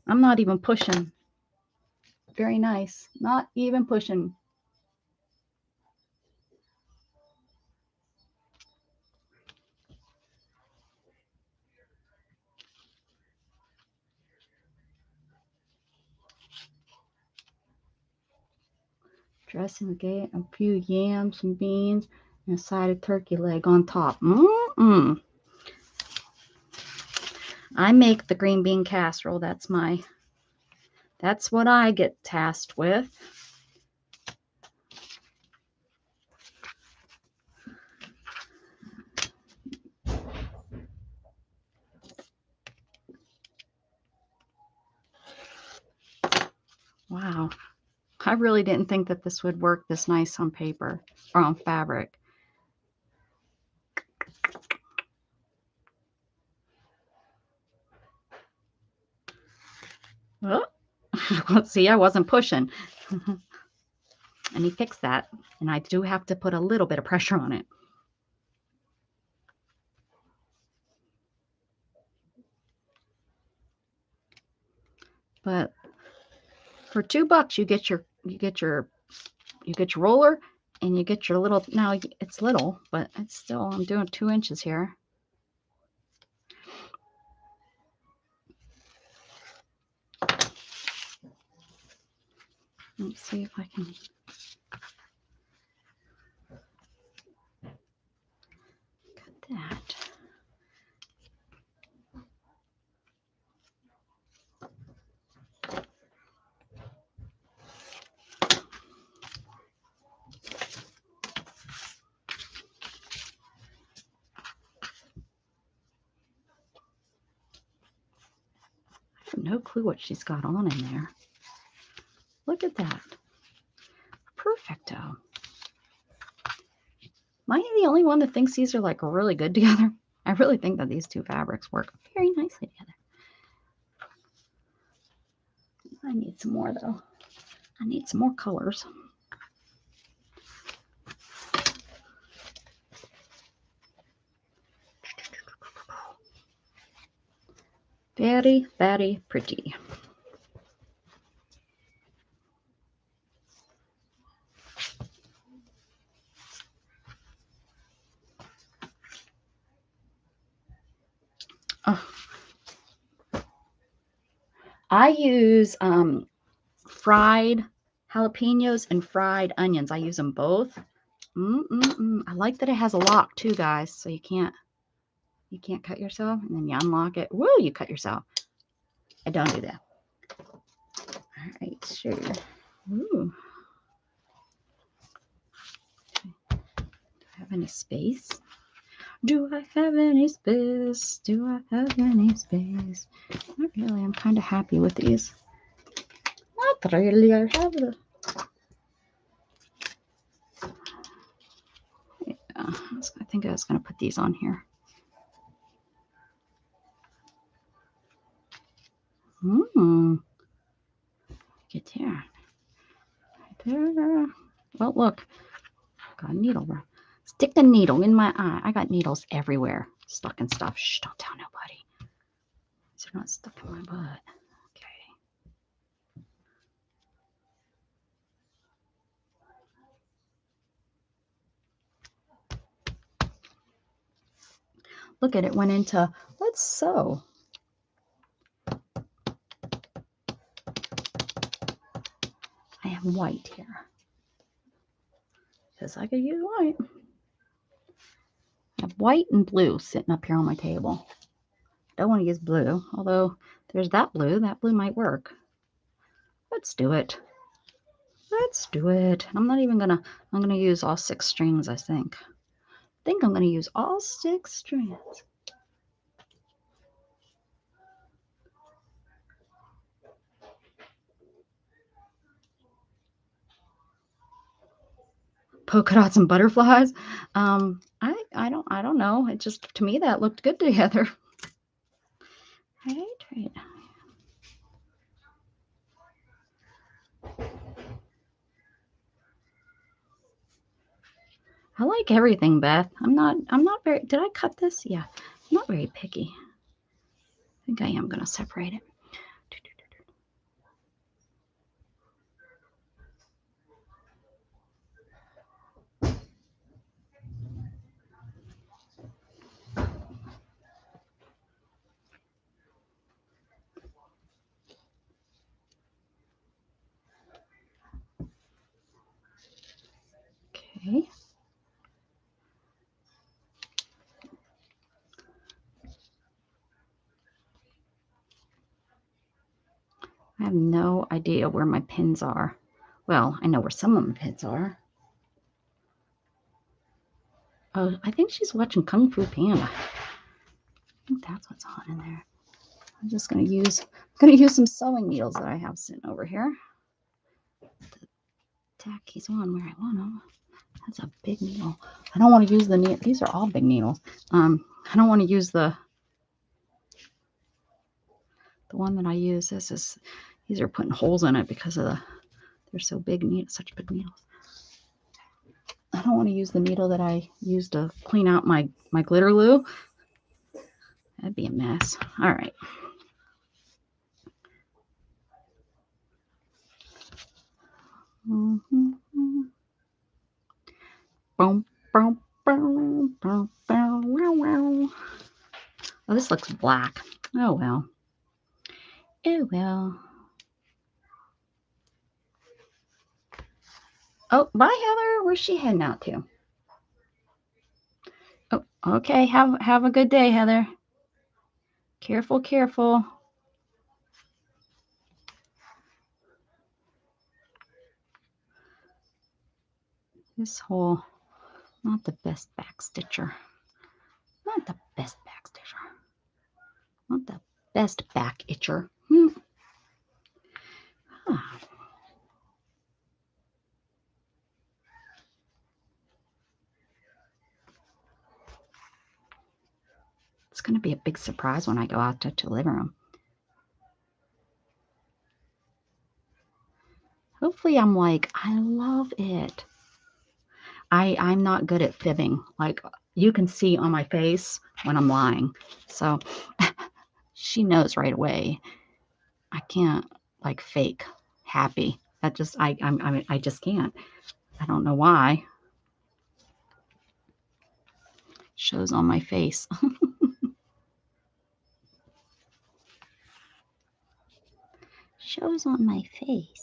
I'm not even pushing. Very nice. Not even pushing. Dressing the gate, a few yams, some beans, and a side of turkey leg on top. I make the green bean casserole. That's what I get tasked with. Wow. I really didn't think that this would work this nice on paper or on fabric. Oh, let's see, I wasn't pushing. And he fixed that. And I do have to put a little bit of pressure on it. But for $2, you get your roller, and you get your little, now it's little, but it's still, I'm doing 2 inches here. Let's see if I can. Cut that. I have no clue what she's got on in there. Look at that. Perfecto. Am I the only one that thinks these are like really good together? I really think that these two fabrics work very nicely together. I need some more though. I need some more colors. Very, very pretty. Oh. I use fried jalapenos and fried onions. I use them both. I like that it has a lock too, guys, so you can't cut yourself, and then you unlock it. Woo, you cut yourself. I don't do that. All right, sure. Ooh. Do I have any space? Do I have any space? Do I have any space? Not really. I'm kind of happy with these. Not really. I have the. Yeah, I think I was going to put these on here. Get there. Right there. Well, look. Got a needle. Stick the needle in my eye. I got needles everywhere. Stuck in stuff. Shh, don't tell nobody. They're not stuck in my butt. Okay. Look at it. Went into, let's sew. I have white here. Because I could use white. I have white and blue sitting up here on my table. Don't want to use blue, although there's that blue. That blue might work. Let's do it. Let's do it. I'm going to use all 6 strings, I think. I think I'm going to use all 6 strings. Polka dots and butterflies. I don't know. It just, to me, that looked good together. Right. I like everything, Beth. I'm not very, did I cut this? Yeah. I'm not very picky. I think I am going to separate it. Okay. I have no idea where my pins are. Well, I know where some of my pins are. Oh, I think she's watching Kung Fu Panda. I think that's what's on in there. I'm just going to use some sewing needles that I have sitting over here. Tack these on where I want them. That's a big needle. I don't want to use the needle. These are all big needles. I don't want to use the one that I use. These are putting holes in it because of They're so big, such big needles. I don't want to use the needle that I used to clean out my glitter glue. That'd be a mess. All right. Boom, boom, boom, boom, boom. Oh, this looks black. Oh, well. Oh, well. Oh, bye, Heather. Where's she heading out to? Oh, okay. Have a good day, Heather. Careful, careful. This hole, not the best back stitcher. Not the best back stitcher. Not the best back itcher. Ah. It's going to be a big surprise when I go out to deliver them. Hopefully I'm like, I love it. I'm not good at fibbing. Like, you can see on my face when I'm lying. So she knows right away. I can't like fake happy. That just I just can't. I don't know why. Shows on my face. Shows on my face.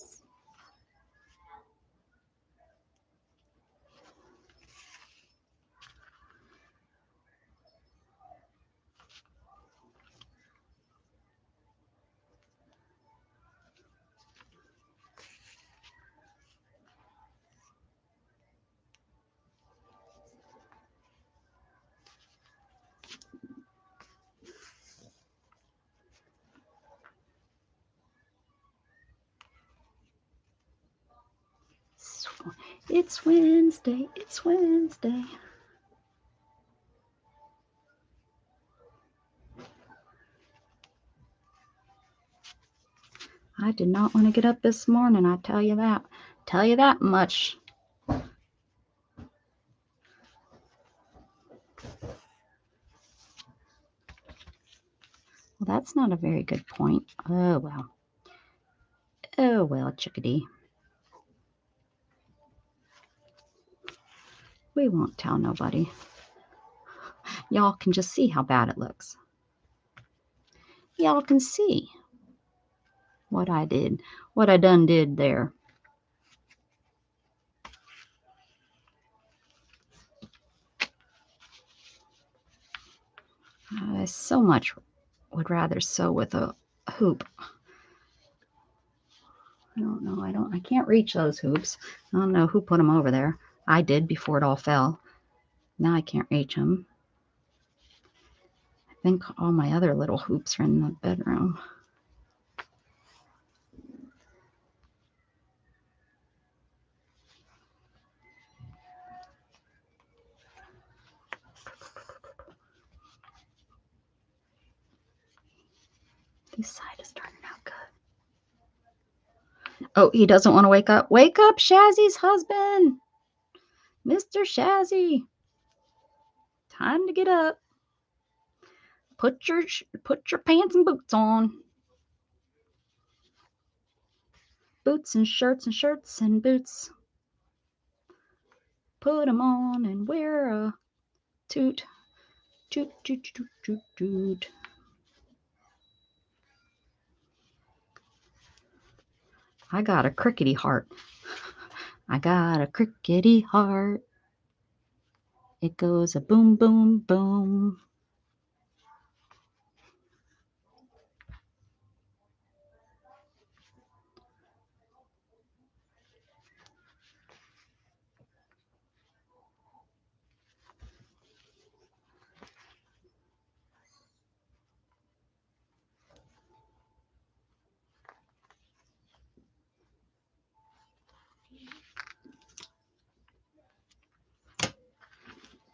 It's Wednesday. It's Wednesday. I did not want to get up this morning, I tell you that. Tell you that much. Well, that's not a very good point. Oh, well. Oh, well, chickadee. We won't tell nobody. Y'all can just see how bad it looks. Y'all can see what I did, what I done did there. I so much would rather sew with a hoop. I don't know. I can't reach those hoops. I don't know who put them over there. I did before it all fell. Now I can't reach them. I think all my other little hoops are in the bedroom. This side is turning out good. Oh, he doesn't want to wake up. Wake up, Shazzy's husband. Mr. Shazzy. Time to get up. Put your pants and boots on. Boots and shirts and boots. Put 'em on and wear a toot. Toot, toot, toot, toot, toot. I got a crickety heart. I got a crickety heart. It goes a boom, boom, boom.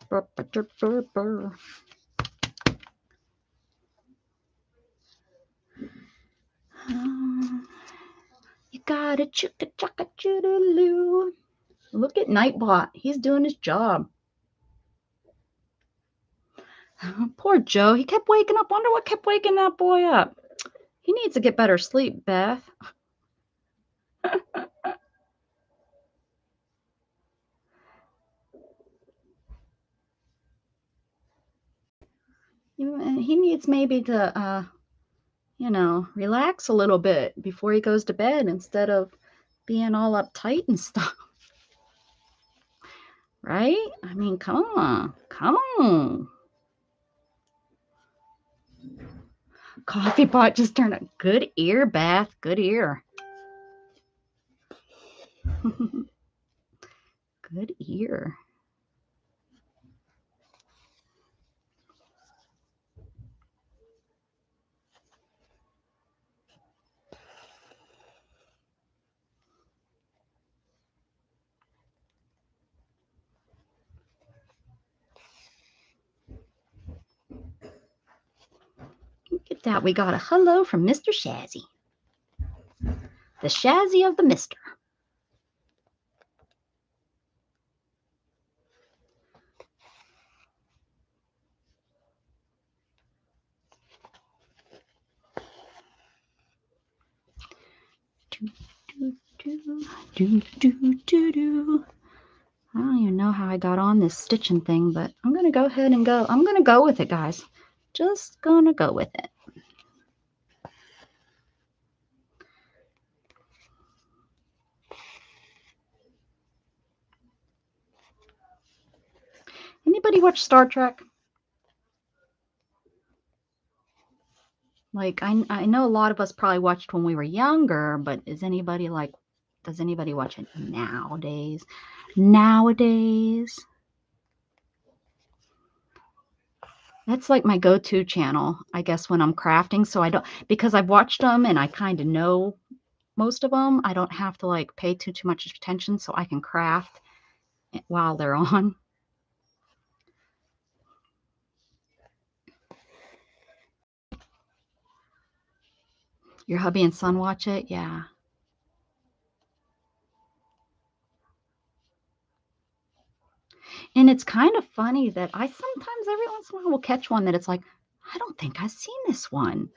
Burr, burr, burr, burr. You got a chicka chaka choodaloo. Look at Nightbot. He's doing his job. Poor Joe. He kept waking up. Wonder what kept waking that boy up. He needs to get better sleep, Beth. He needs maybe to, relax a little bit before he goes to bed instead of being all uptight and stuff. Right? I mean, come on. Come on. Coffee pot just turned a good ear, Beth. Good ear. Good ear. Look at that. We got a hello from Mr. Shazzy. The Shazzy of the Mister. I don't even know how I got on this stitching thing, but I'm going to go ahead and go. I'm going to go with it, guys. Just going to go with it. Anybody watch Star Trek? Like, I know a lot of us probably watched when we were younger, but does anybody watch it nowadays? Nowadays? That's like my go-to channel, I guess, when I'm crafting. So because I've watched them and I kind of know most of them, I don't have to like pay too much attention so I can craft while they're on. Your hubby and son watch it? Yeah. And it's kind of funny that I sometimes every once in a while will catch one that it's like, I don't think I've seen this one.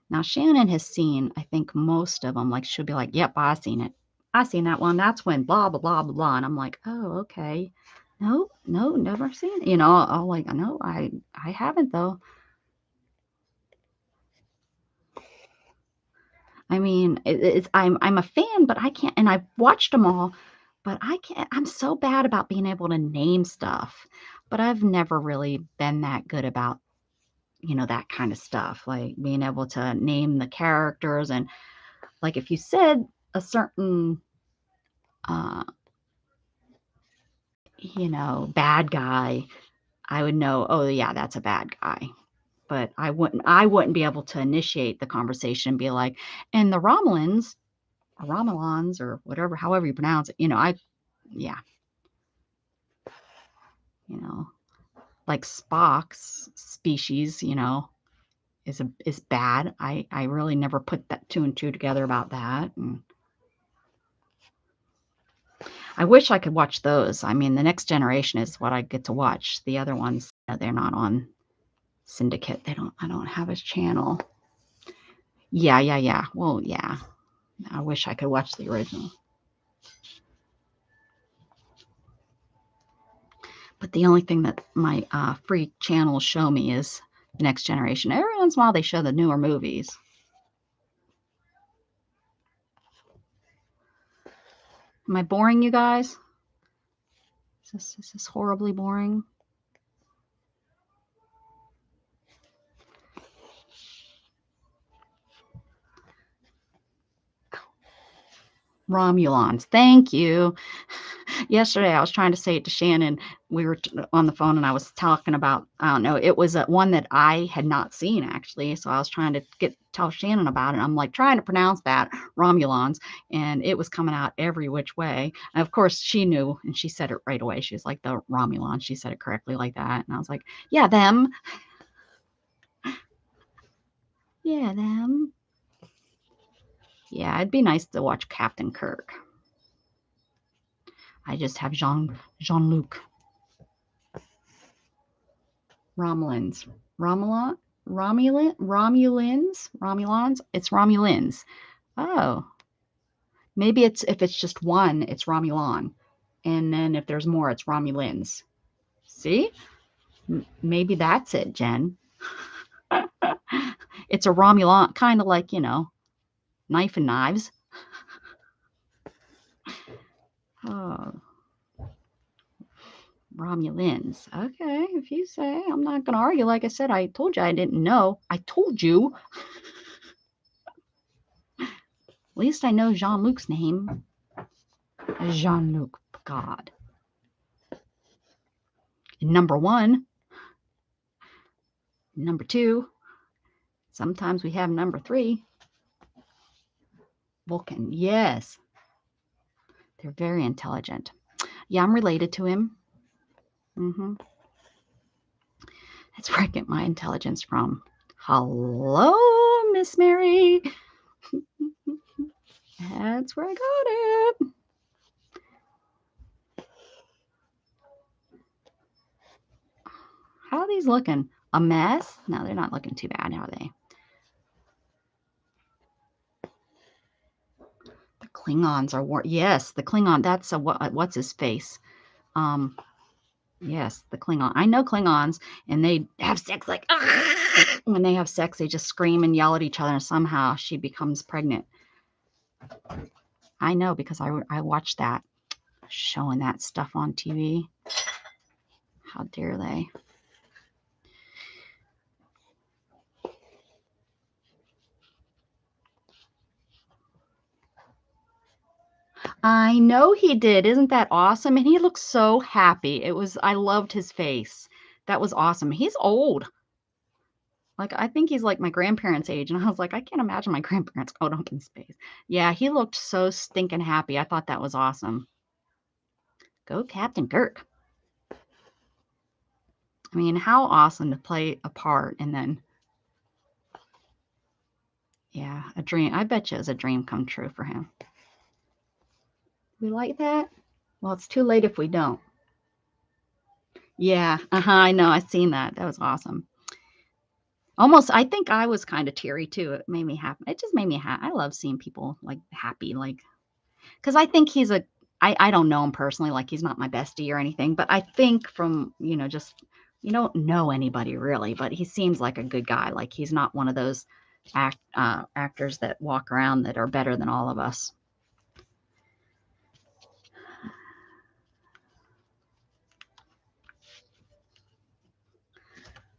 Now, Shannon has seen, I think, most of them. Like, she'll be like, yep, I seen it. I seen that one. That's when blah, blah, blah, blah, blah. And I'm like, oh, okay. No, never seen it. You know, I'll like, no, I haven't, though. I mean, I'm a fan, but I can't, and I've watched them all, but I can't, I'm so bad about being able to name stuff. But I've never really been that good about, that kind of stuff, like being able to name the characters. And like if you said a certain bad guy, I would know, oh yeah, that's a bad guy. But I wouldn't be able to initiate the conversation and be like, and the Romulans or Romulans or whatever, however you pronounce it, yeah. Like Spock's species, is bad. I really never put that 2 and 2 together about that. And I wish I could watch those. I mean, the Next Generation is what I get to watch. The other ones, they're not on Syndicate. I don't have a channel. Yeah. Well, yeah. I wish I could watch the original. But the only thing that my free channels show me is the Next Generation. Every once in a while, they show the newer movies. Am I boring you guys? Is this horribly boring? Romulans. Thank you. Yesterday, I was trying to say it to Shannon. We were on the phone and I was talking about, I don't know, it was one that I had not seen actually. So I was trying to tell Shannon about it. I'm like trying to pronounce that, Romulans, and it was coming out every which way. And of course, she knew and she said it right away. She was like, the Romulans. She said it correctly like that. And I was like, yeah, them. Yeah, them. Yeah, it'd be nice to watch Captain Kirk. I just have Jean-Luc. Romulans. Romulans? It's Romulans. Oh. Maybe if it's just one, it's Romulan. And then if there's more, it's Romulans. See? Maybe that's it, Jen. It's a Romulan, kind of like, knife and knives. Oh. Romulans. Okay, if you say. I'm not going to argue. Like I said, I told you I didn't know. I told you. At least I know Jean-Luc's name. Jean-Luc Picard. Number 1. Number 2. Sometimes we have number 3. Vulcan. Yes. They're very intelligent. Yeah, I'm related to him. That's where I get my intelligence from. Hello, Miss Mary. That's where I got it. How are these looking? A mess? No, they're not looking too bad, are they? The Klingons are yes, the Klingon. That's a what's his face? Yes, the Klingon. I know Klingons, and they have sex like when they have sex, they just scream and yell at each other, and somehow she becomes pregnant. I know because I watched that, showing that stuff on TV. How dare they? I know he did. Isn't that awesome? And he looked so happy. I loved his face. That was awesome. He's old. Like, I think he's like my grandparents' age. And I was like, I can't imagine my grandparents going up in space. Yeah, he looked so stinking happy. I thought that was awesome. Go Captain Kirk. I mean, how awesome to play a part and then, yeah, a dream. I bet you it was a dream come true for him. We like that? Well, it's too late if we don't. Yeah, I know. I've seen that. That was awesome. Almost, I think I was kind of teary too. It made me happy. It just made me happy. I love seeing people like happy, like, because I think I don't know him personally, like he's not my bestie or anything, but I think from, just, you don't know anybody really, but he seems like a good guy. Like he's not one of those actors that walk around that are better than all of us.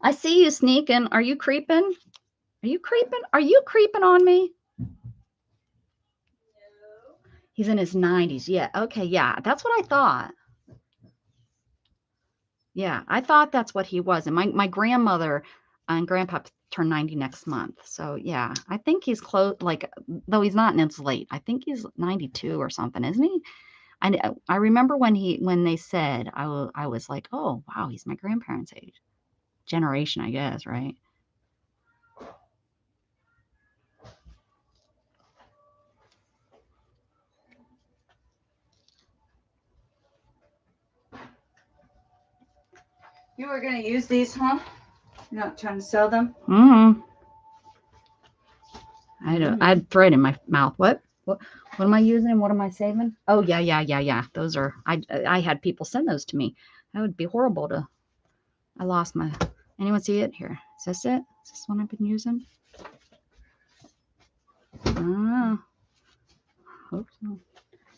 I see you sneaking. Are you creeping? Are you creeping? Are you creeping on me? No. He's in his 90s. Yeah. Okay. Yeah. That's what I thought. Yeah. I thought that's what he was. And my grandmother and grandpa turned 90 next month. So yeah, I think he's close, like, though he's not in his late, I think he's 92 or something, isn't he? I remember when they said, I was like, oh, wow, he's my grandparents' age. Generation, I guess, right? You were going to use these, huh? You're not trying to sell them? I had thread in my mouth. What am I using? What am I saving? Oh, yeah. Those are, I had people send those to me. That would be horrible to, I lost my, anyone see it? Here. Is this it? Is this one I've been using? Hope so.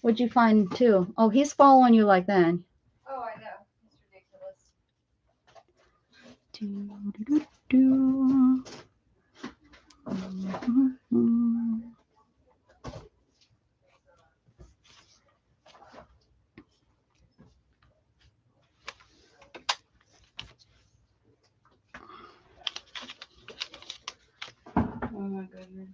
What'd you find too? Oh, he's following you like that. Oh, I know. It's ridiculous. Oh my goodness.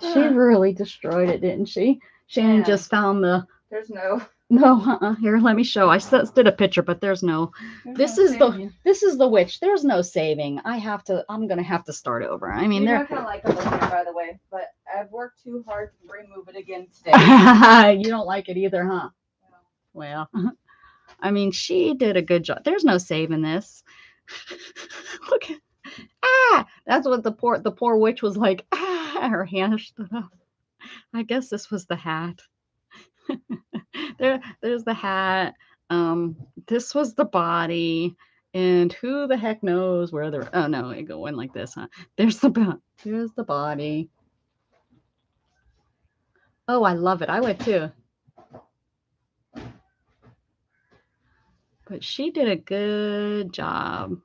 She really destroyed it, didn't she? Shannon just found the. There's no. No, here, let me show. I did a picture, but there's no. This is the witch. There's no saving. I'm gonna have to start over. I mean, they're kind of like them, by the way, but I've worked too hard to remove it again today. You don't like it either, huh? No. Well, I mean, she did a good job. There's no saving this. Look at that's what the poor witch was like. Her hand stood up. I guess this was the hat. There's the hat. This was the body. And who the heck knows where they're, oh no, it go in like this, huh? There's the body. Oh, I love it. I would too. But she did a good job.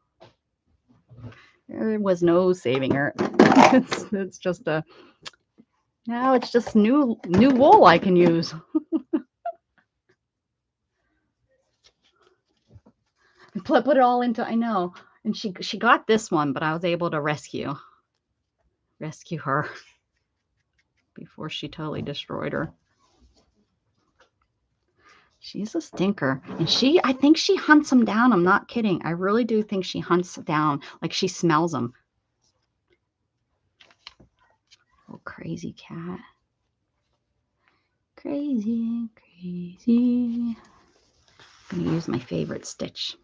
There was no saving her. It's just now it's just new wool I can use. Put it all into, I know. And she got this one, but I was able to rescue her before she totally destroyed her. She's a stinker. And I think she hunts them down. I'm not kidding. I really do think she hunts down, like she smells them. Oh, crazy cat. Crazy. I'm going to use my favorite stitch.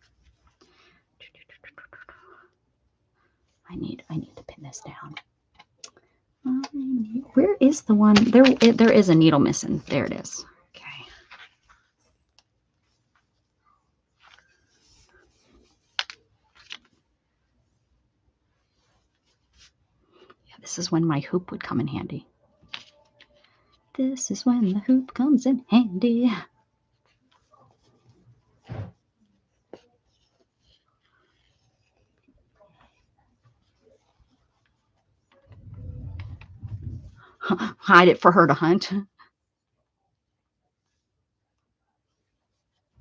I need to pin this down. Where is the one? There is a needle missing. There it is. Okay. Yeah, this is when my hoop would come in handy. This is when the hoop comes in handy. Hide it for her to hunt.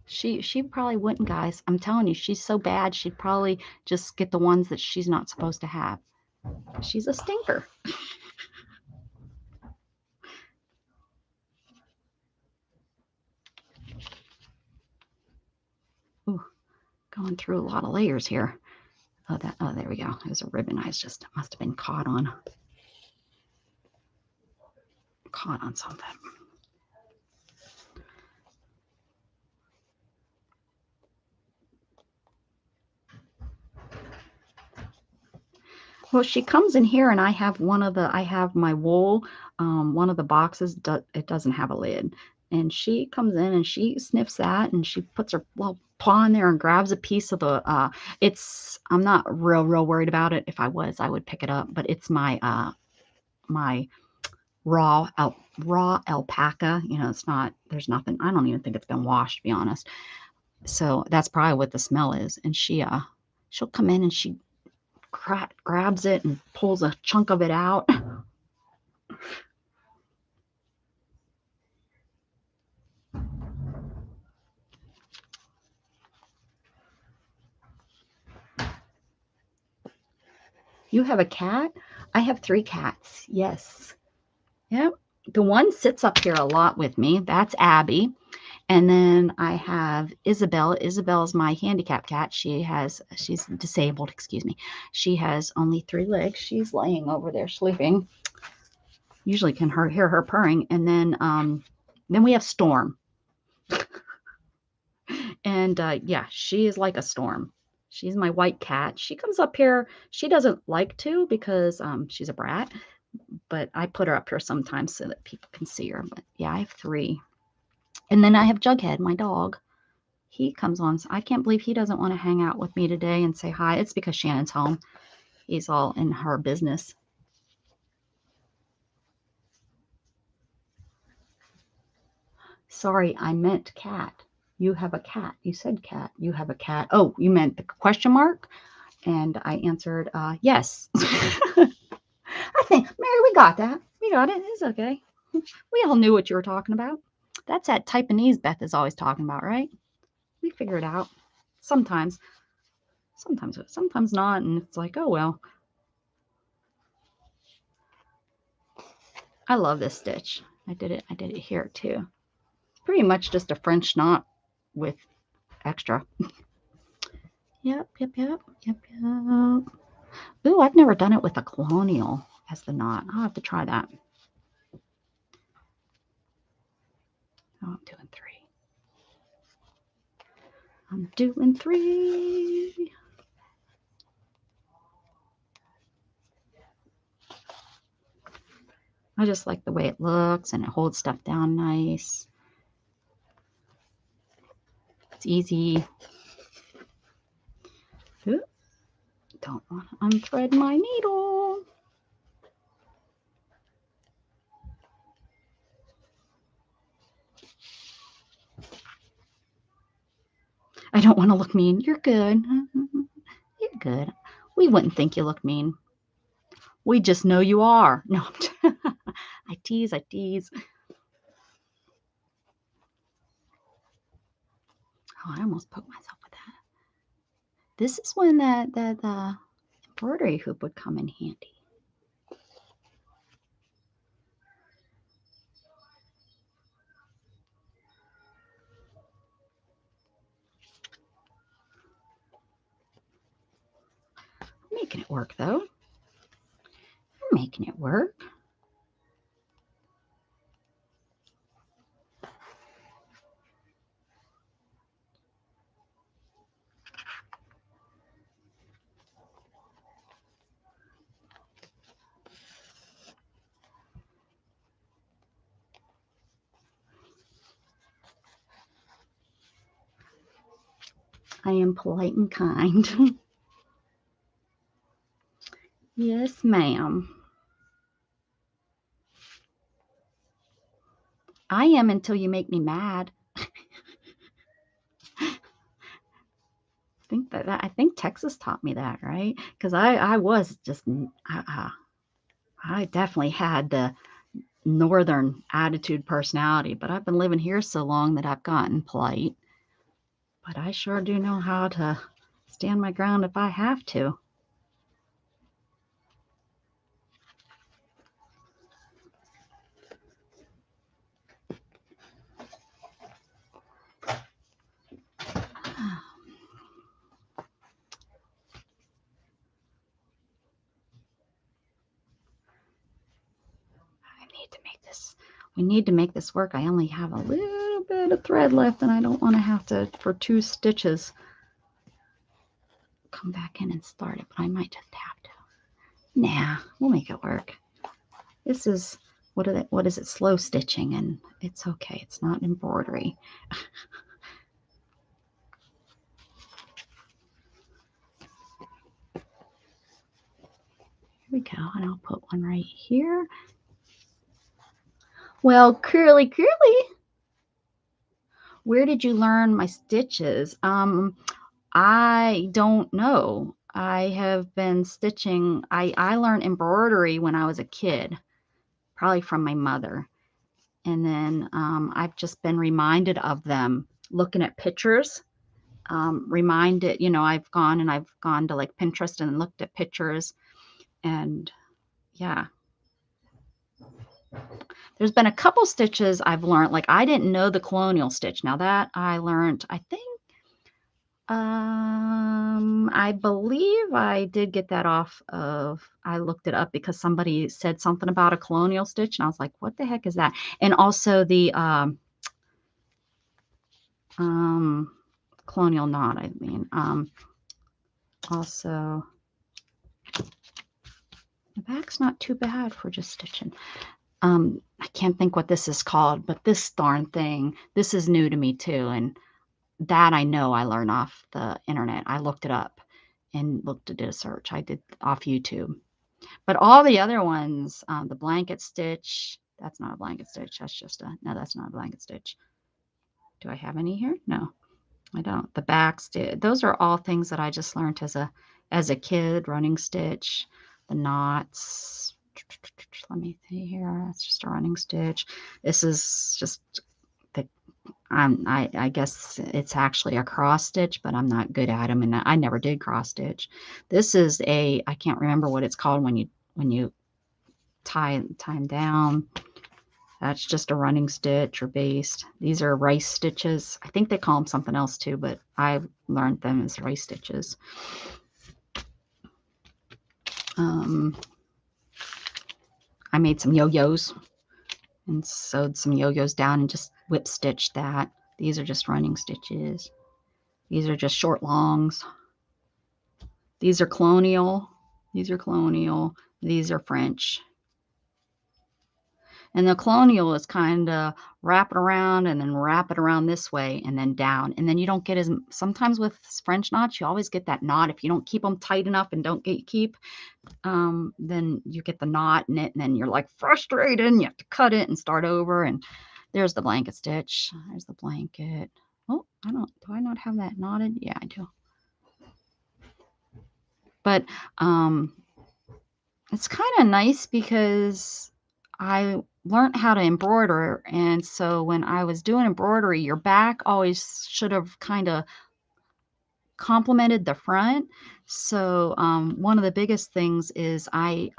She probably wouldn't, guys. I'm telling you, she's so bad. She'd probably just get the ones that she's not supposed to have. She's a stinker. Ooh, going through a lot of layers here. Oh, there we go. It was a ribbon. Must have been caught on something. Well, she comes in here and I have my wool, one of the boxes, it doesn't have a lid. And she comes in and she sniffs that and she puts her little paw in there and grabs a piece of the, I'm not real worried about it. If I was, I would pick it up, but it's my raw alpaca. You know, there's nothing, I don't even think it's been washed, to be honest. So that's probably what the smell is. And she'll come in and she grabs it and pulls a chunk of it out. You have a cat? I have 3 cats. Yes. Yep. The one sits up here a lot with me. That's Abby. And then I have Isabel. Isabel is my handicap cat. She's disabled, excuse me. She has only 3 legs. She's laying over there sleeping. Usually can hear her purring. And then we have Storm. And yeah, she is like a storm. She's my white cat. She comes up here. She doesn't like to because she's a brat, but I put her up here sometimes so that people can see her. But yeah, I have 3. And then I have Jughead, my dog. He comes on. I can't believe he doesn't want to hang out with me today and say hi. It's because Shannon's home. He's all in her business. Sorry, I meant cat. You have a cat. You said cat. You have a cat. Oh, you meant the question mark? And I answered, yes. I think, Mary, we got that. We got it. It's okay. We all knew what you were talking about. That's that Taiwanese Beth is always talking about, right? We figure it out. Sometimes not. And it's like, oh, well. I love this stitch. I did it here too. It's pretty much just a French knot with extra. Yep. Ooh, I've never done it with a colonial as the knot. I'll have to try that. I'm doing 3. I just like the way it looks and it holds stuff down nice. It's easy. Ooh, don't want to unthread my needle. I don't want to look mean. You're good. You're good. We wouldn't think you look mean. We just know you are. No, I tease. Oh, I almost poked myself with that. This is when the embroidery hoop would come in handy. I'm making it work, though. I'm making it work. I am polite and kind. Yes, ma'am. I am until you make me mad. I think Texas taught me that, right? Because I was just I definitely had the northern attitude personality, but I've been living here so long that I've gotten polite. But I sure do know how to stand my ground if I have to. We need to make this work. I only have a little bit of thread left and I don't want to have to, for 2 stitches, come back in and start it, but I might just have to. Nah, we'll make it work. This is, what is it, slow stitching, and it's okay. It's not embroidery. Here we go, and I'll put one right here. Well, Curly, where did you learn my stitches? I don't know. I have been stitching. I learned embroidery when I was a kid, probably from my mother. And then I've just been reminded of them looking at pictures. Reminded, I've gone to like Pinterest and looked at pictures. And yeah, there's been a couple stitches I've learned. Like I didn't know the colonial stitch. Now that I learned, I think, I believe I did get that off of, I looked it up because somebody said something about a colonial stitch and I was like, what the heck is that? And also the colonial knot, I mean, also the back's not too bad for just stitching. I can't think what this is called, but this darn thing, this is new to me too. And that I know I learned off the internet. I looked it up and did a search. I did off YouTube. But all the other ones, the blanket stitch, that's not a blanket stitch. That's just no, that's not a blanket stitch. Do I have any here? No, I don't. The back stitch, those are all things that I just learned as a kid. Running stitch, the knots. Let me see here. That's just a running stitch. This is just the, I guess it's actually a cross stitch, but I'm not good at them, and I never did cross stitch. This is I can't remember what it's called when you tie them down. That's just a running stitch or baste. These are rice stitches. I think they call them something else too, but I learned them as rice stitches. I made some yo-yos and sewed some yo-yos down and just whip stitched that. These are just running stitches. These are just short longs. These are colonial. These are colonial. These are French. And the colonial is kind of wrap it around and then wrap it around this way and then down. And then you don't get as, sometimes with French knots, you always get that knot. If you don't keep them tight enough and don't keep, then you get the knot in it. And then you're like frustrated and you have to cut it and start over. And there's the blanket stitch. There's the blanket. Oh, do I not have that knotted? Yeah, I do. But it's kind of nice because I learned how to embroider. And so when I was doing embroidery, your back always should have kind of complemented the front. So one of the biggest things is I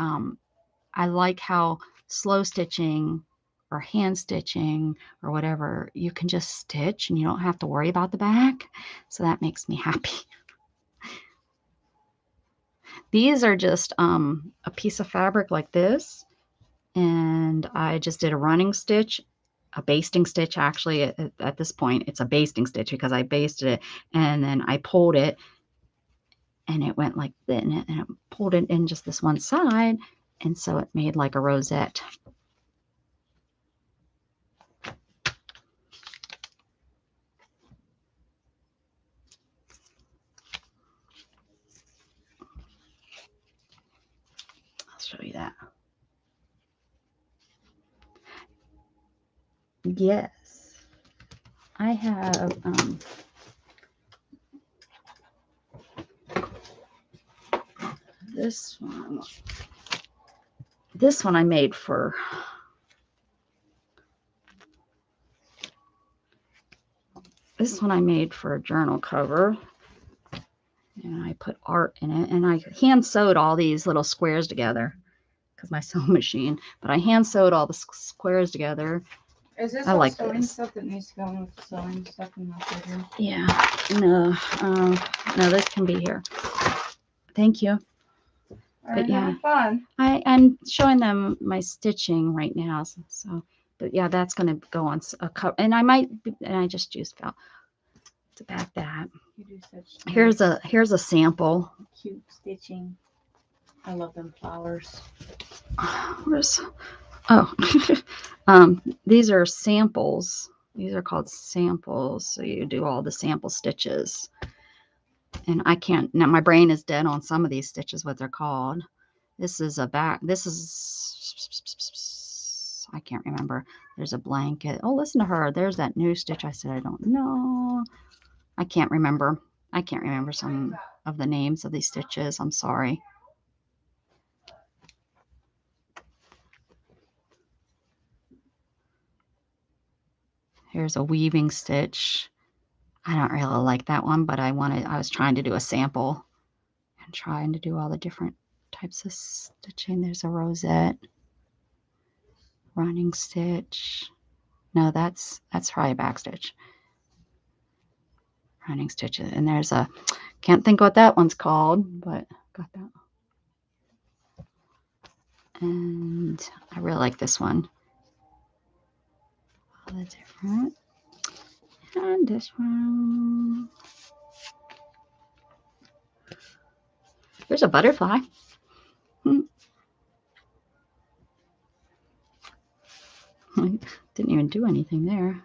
like how slow stitching or hand stitching or whatever, you can just stitch and you don't have to worry about the back. So that makes me happy. These are just a piece of fabric like this. And I just did a running stitch, a basting stitch. Actually, at this point, it's a basting stitch because I basted it and then I pulled it and it went like that and it pulled it in just this one side. And so it made like a rosette. I'll show you that. Yes, I have this one. This one I made for a journal cover. And I put art in it. And I hand sewed all these little squares together because my sewing machine. But I hand sewed all the squares together. Is this I like sewing this stuff that needs to go in with the sewing stuff in the bedroom? Yeah. No, this can be here. Thank you. But yeah, fun. I'm showing them my stitching right now. So, but yeah, that's going to go on a cover. And I just used felt to back that. You do such Here's a sample. Cute stitching. I love them flowers. These are samples. These are called samples. So you do all the sample stitches. And I can't, now my brain is dead on some of these stitches, what they're called. This is I can't remember. There's a blanket. Oh, listen to her. There's that new stitch I said I don't know. I can't remember. Some of the names of these stitches. I'm sorry. Here's a weaving stitch. I don't really like that one, but I was trying to do a sample and trying to do all the different types of stitching. There's a rosette, running stitch. No, that's probably a back stitch. Running stitches. And there's can't think what that one's called, but got that. And I really like this one. All the different. And this one. There's a butterfly. Didn't even do anything there.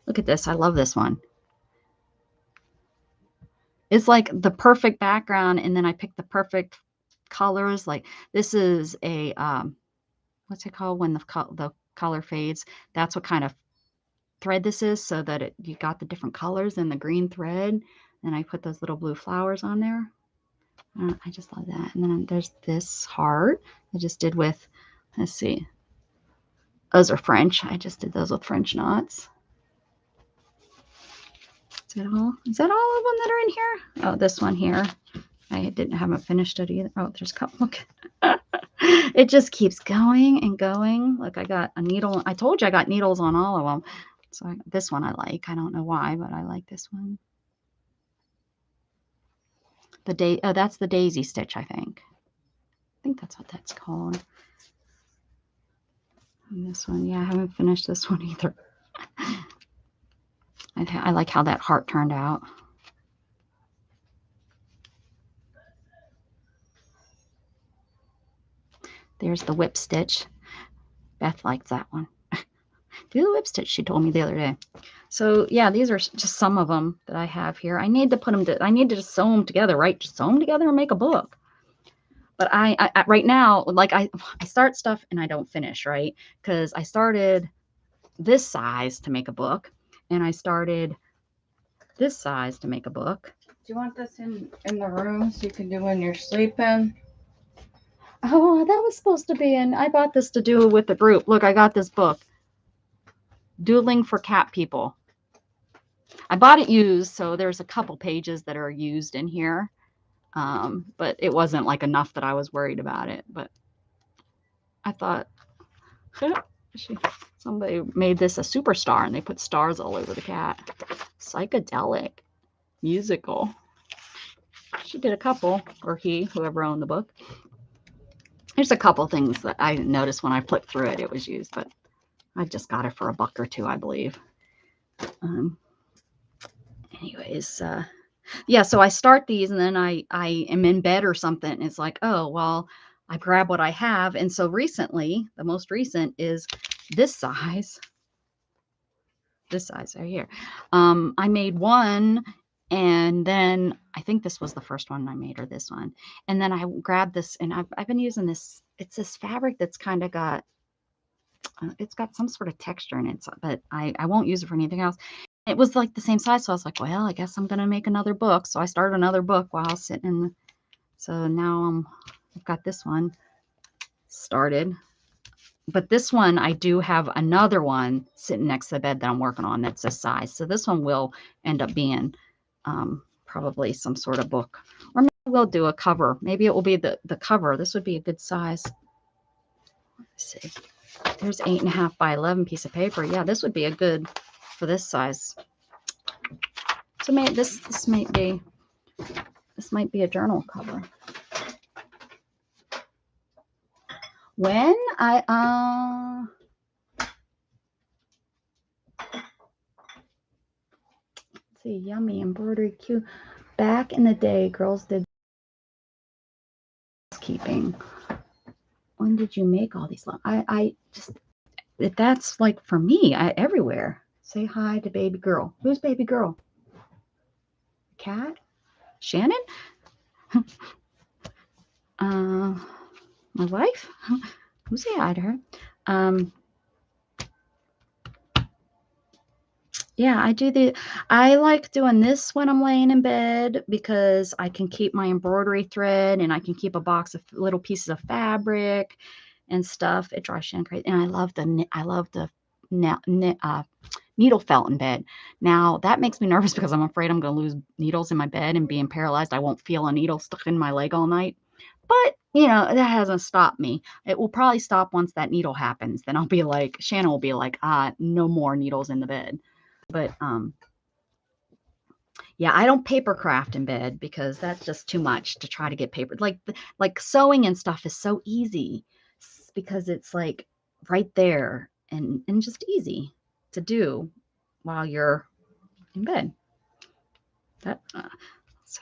Look at this. I love this one. It's like the perfect background, and then I picked the perfect colors. Like this is a what's it called when the color fades? That's what kind of thread this is, so that you got the different colors in the green thread. And I put those little blue flowers on there. I just love that. And then there's this heart I just did with, let's see, those are French. I just did those with French knots. Is that all? Is that all of them that are in here? Oh, this one here. I haven't finished it either. Oh, there's a couple. Look. It just keeps going and going. Look, I got a needle. I told you I got needles on all of them. So this one I like. I don't know why, but I like this one. That's the daisy stitch, I think. I think that's what that's called. And this one, yeah, I haven't finished this one either. I like how that heart turned out. There's the whip stitch. Beth likes that one. Do the whip stitch, she told me the other day. So yeah, these are just some of them that I have here. I need to put them to, I need to just sew them together, right? Just sew them together and make a book. But I right now, like I start stuff and I don't finish, right? Because I started this size to make a book, and I started this size to make a book. Do you want this in the room so you can do when you're sleeping? Oh, that was supposed to be in. I bought this to do with the group. Look, I got this book, Doodling for Cat People. I bought it used, so there's a couple pages that are used in here. But it wasn't like enough that I was worried about it. But I thought somebody made this a superstar and they put stars all over the cat. Psychedelic, musical. She did a couple, or he, whoever owned the book. There's a couple things that I noticed when I flipped through it, it was used, but I just got it for $1 or $2, I believe. Anyways, yeah, so I start these and then I am in bed or something. And it's like, oh, well, I grab what I have. And so recently, the most recent is this size right here. I made one, and then I think this was the first one I made, or this one. And then I grabbed this, and I've been using this. It's this fabric that's kind of got, it's got some sort of texture in it, but I won't use it for anything else. It was like the same size, so I was like, well, I guess I'm gonna make another book. So I started another book while I was sitting in. So now I've got this one started. But this one, I do have another one sitting next to the bed that I'm working on that's this size. So this one will end up being probably some sort of book. Or maybe we'll do a cover. Maybe it will be the cover. This would be a good size. Let's see. There's 8.5 by 11 piece of paper. Yeah, this would be a good for this size. So maybe this might be a journal cover. When I let's see, yummy embroidery cute. Back in the day, girls did housekeeping. When did you make all these? I just, that's like for me, everywhere. Say hi to baby girl. Who's baby girl? Cat? Shannon? My wife? Who say hi to her? Yeah, I like doing this when I'm laying in bed because I can keep my embroidery thread and I can keep a box of little pieces of fabric and stuff. It drives Shannon crazy. And I love the needle felt in bed. Now that makes me nervous because I'm afraid I'm going to lose needles in my bed, and being paralyzed, I won't feel a needle stuck in my leg all night. But, that hasn't stopped me. It will probably stop once that needle happens. Then I'll be like, Shannon will be like, no more needles in the bed. But, yeah, I don't paper craft in bed because that's just too much to try to get papered. Like sewing and stuff is so easy because it's like right there and just easy to do while you're in bed. So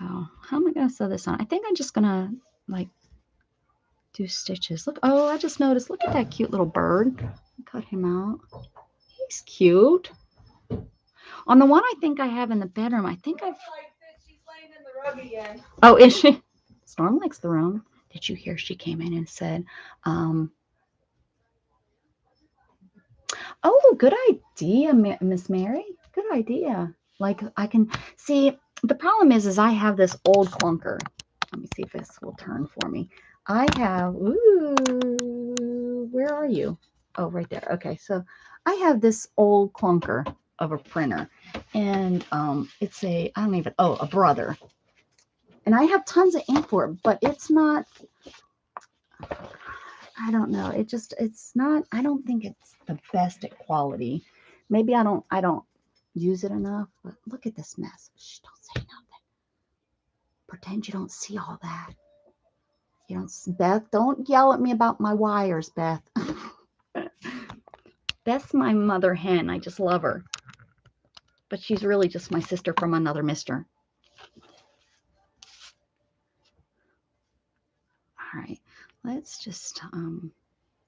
how am I going to sew this on? I think I'm just going to like do stitches. Look, oh, I just noticed, look at that cute little bird. Cut him out. He's cute. On the one I think I have in the bedroom, I think I've... She's laying in the rug again. Oh, is she? Storm likes the room. Did you hear she came in and said, oh, good idea, Miss Mary. Good idea. Like I can see, the problem is I have this old clunker. Let me see if this will turn for me. I have, ooh, where are you? Oh, right there. Okay, so I have this old clunker of a printer, and it's a, I don't even, oh, a Brother. And I have tons of ink for it, but it's not, I don't know. It's not, I don't think it's the best at quality. Maybe I don't use it enough, but look at this mess. Shh, don't say nothing. Pretend you don't see all that. You don't, Beth, don't yell at me about my wires, Beth. Beth's my mother hen. I just love her. But she's really just my sister from another mister. All right. let's just,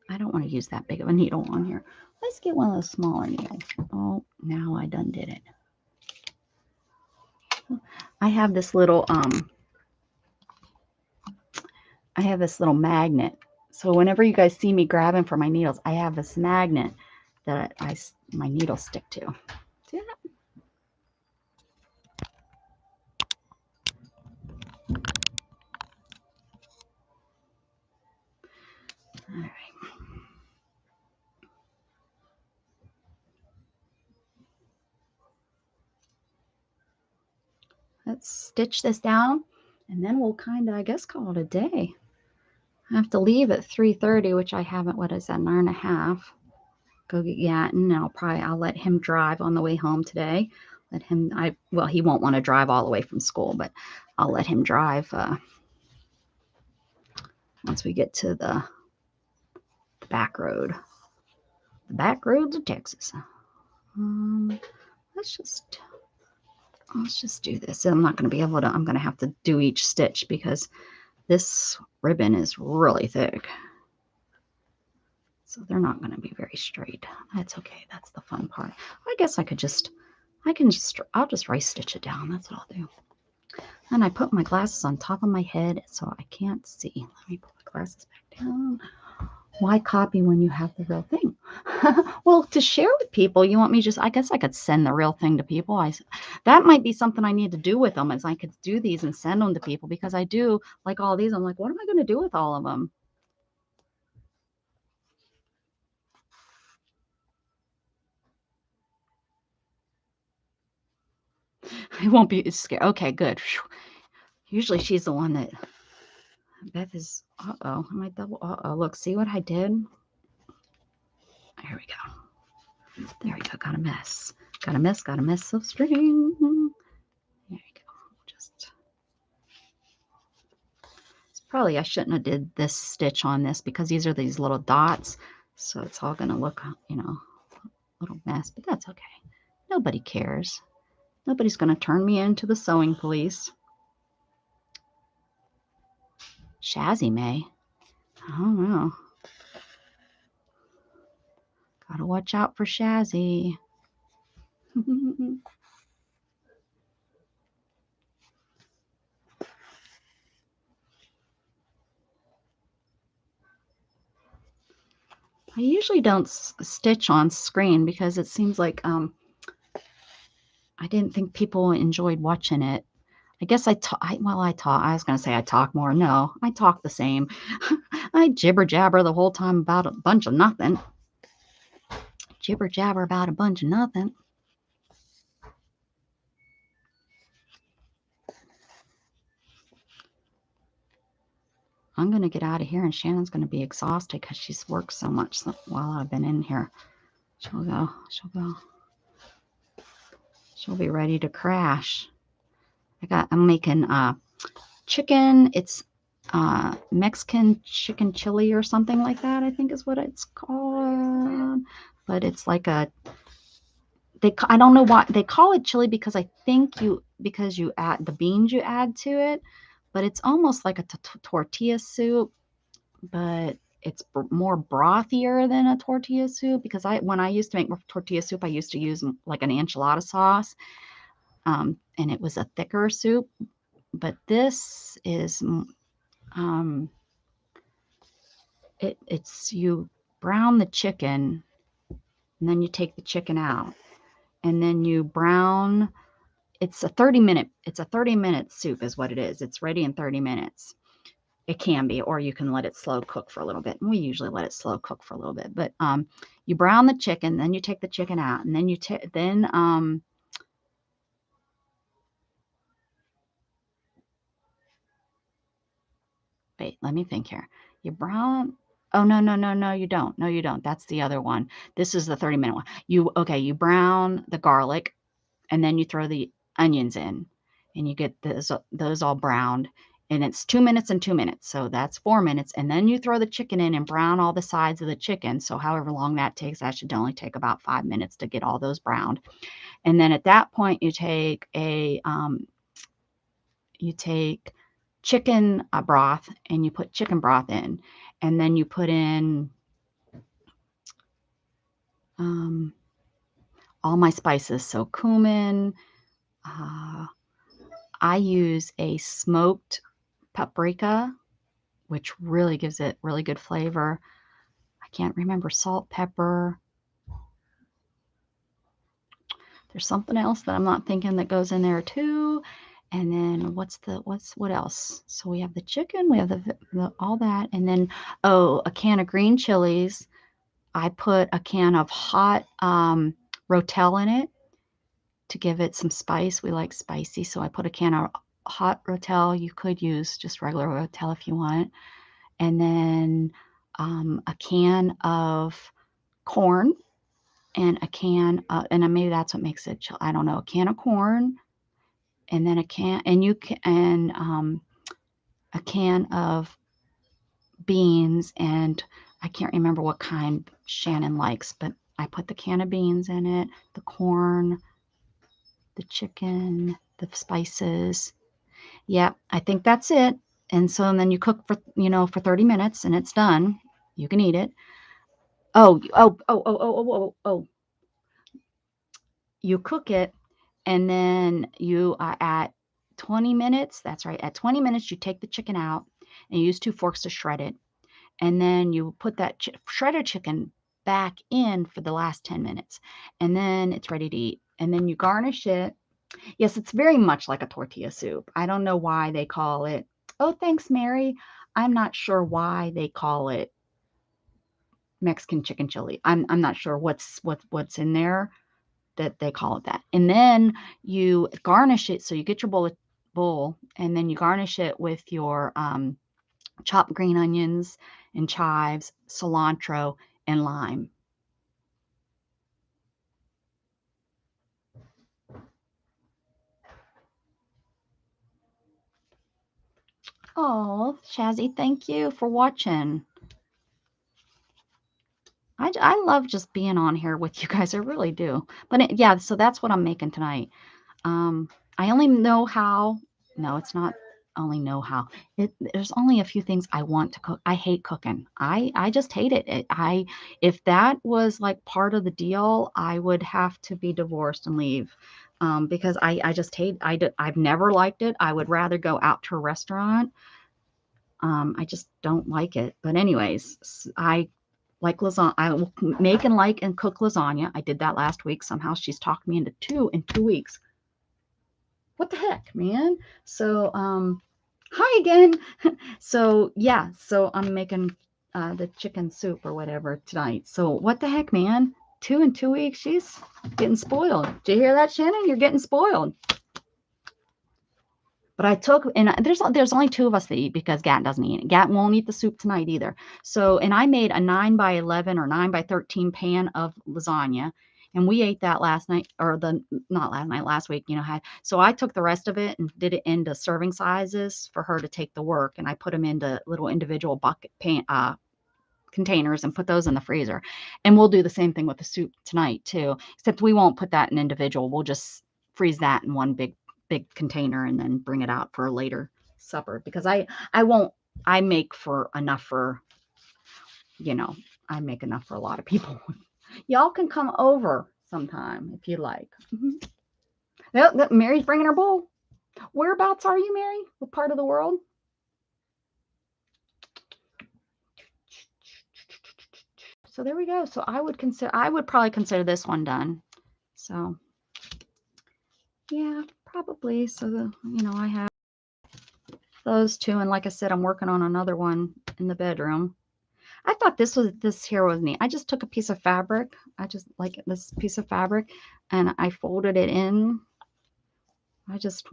I don't want to use that big of a needle on here. Let's get one of those smaller needles. Oh, now I done did it. I have this little, magnet. So whenever you guys see me grabbing for my needles, I have this magnet that my needles stick to. See that? All right. Let's stitch this down, and then we'll kind of, I guess, call it a day. I have to leave at 3:30, which I haven't. What is that? An hour and a half. Go get Yatin. I'll let him drive on the way home today. Let him. Well, he won't want to drive all the way from school, but I'll let him drive once we get to the back road. The back roads of Texas. Let's just do this. I'm not going to be able to. I'm going to have to do each stitch because this ribbon is really thick. So they're not going to be very straight. That's okay. That's the fun part. I guess I'll just rice stitch it down. That's what I'll do. And I put my glasses on top of my head so I can't see. Let me put my glasses back down. Why copy when you have the real thing? Well, to share with people, you want me I guess I could send the real thing to people. That might be something I need to do with them, is I could do these and send them to people, because I do like all these. I'm like, what am I going to do with all of them? I won't be scared. Okay, good. Usually she's the one that Beth is. Uh-oh. Am I double? Uh-oh. Look, see what I did? Here we go. There we go. Got a mess. Got a mess of string. There you go. Probably I shouldn't have did this stitch on this, because these are these little dots. So it's all going to look, a little mess, but that's okay. Nobody cares. Nobody's going to turn me into the sewing police. Shazzy may. I don't know. Gotta watch out for Shazzy. I usually don't stitch on screen because it seems like I didn't think people enjoyed watching it. I guess I talk. I was going to say I talk more. No, I talk the same. I jibber jabber the whole time about a bunch of nothing. Jibber jabber about a bunch of nothing. I'm going to get out of here, and Shannon's going to be exhausted because she's worked so much while I've been in here. She'll go. She'll be ready to crash. I'm making chicken. It's Mexican chicken chili or something like that, I think is what it's called. But it's like I don't know why they call it chili, because I think because you add the beans you add to it, but it's almost like a tortilla soup, but it's more brothier than a tortilla soup, because when I used to make tortilla soup, I used to use like an enchilada sauce, and it was a thicker soup. But this is it's you brown the chicken, and then you take the chicken out, and then you brown. It's a 30-minute soup is what it is. It's ready in 30 minutes. It can be, or you can let it slow cook for a little bit. And we usually let it slow cook for a little bit. But you brown the chicken, then you take the chicken out, and then wait, let me think here. You brown. Oh, no, you don't. No, you don't. That's the other one. This is the 30-minute one. You brown the garlic, and then you throw the onions in, and you get those all browned, and it's 2 minutes and 2 minutes. So that's 4 minutes. And then you throw the chicken in and brown all the sides of the chicken. So however long that takes, that should only take about 5 minutes to get all those browned. And then at that point, you take chicken broth, and you put chicken broth in, And then you put in all my spices. So cumin, I use a smoked paprika, which really gives it really good flavor. I can't remember, salt, pepper. There's something else that I'm not thinking that goes in there too. And then what else? So we have the chicken, we have the all that, and then a can of green chilies. I put a can of hot Rotel in it to give it some spice. We like spicy, so I put a can of hot Rotel. You could use just regular Rotel if you want. And then a can of corn and a can, and maybe that's what makes it, I don't know, a can of corn, and then a can, and you can, and a can of beans, and I can't remember what kind Shannon likes, but I put the can of beans in it, the corn, the chicken, the spices. Yeah, I think that's it. And so and then you cook for, for 30 minutes and it's done. You can eat it. Oh. You cook it and then you are at 20 minutes. That's right. At 20 minutes, you take the chicken out and you use 2 forks to shred it. And then you put that shredded chicken back in for the last 10 minutes. And then it's ready to eat. And then you garnish it. Yes, it's very much like a tortilla soup. I don't know why they call it. Oh, thanks, Mary. I'm not sure why they call it Mexican chicken chili. I'm not sure what's in there that they call it that. And then you garnish it. So you get your bowl, and then you garnish it with your chopped green onions and chives, cilantro, and lime. Oh, Shazzy, thank you for watching. I love just being on here with you guys. I really do. But yeah, so that's what I'm making tonight. I only know how. No, it's not only know how. There's only a few things I want to cook. I hate cooking. I just hate it. If that was like part of the deal, I would have to be divorced and leave. Because I just hate. I've never liked it. I would rather go out to a restaurant. I just don't like it. But anyways, I like lasagna. I will make and like and cook lasagna. I did that last week. Somehow she's talked me into 2 in 2 weeks. What the heck, man? So, hi again. So yeah, so I'm making the chicken soup or whatever tonight. So what the heck, man? 2 in 2 weeks. She's getting spoiled. Did you hear that, Shannon? You're getting spoiled. But I took, and there's only 2 of us that eat because Gat doesn't eat it. Gat won't eat the soup tonight either. So, and I made a 9 by 11 or 9 by 13 pan of lasagna. And we ate that last night, or not last night, last week, so I took the rest of it and did it into serving sizes for her to take the work. And I put them into little individual bucket containers and put those in the freezer. And we'll do the same thing with the soup tonight too, except we won't put that in individual. We'll just freeze that in one big container and then bring it out for a later supper, because I make for enough for, I make enough for a lot of people. Y'all can come over sometime if you like. Yep, Mary's bringing her bowl. Whereabouts are you, Mary? What part of the world? So there we go. So I would probably consider this one done. So yeah, probably. So I have those 2, and like I said, I'm working on another one in the bedroom. I thought this here was neat. I just took a piece of fabric. I just like this piece of fabric, and I folded it in. I just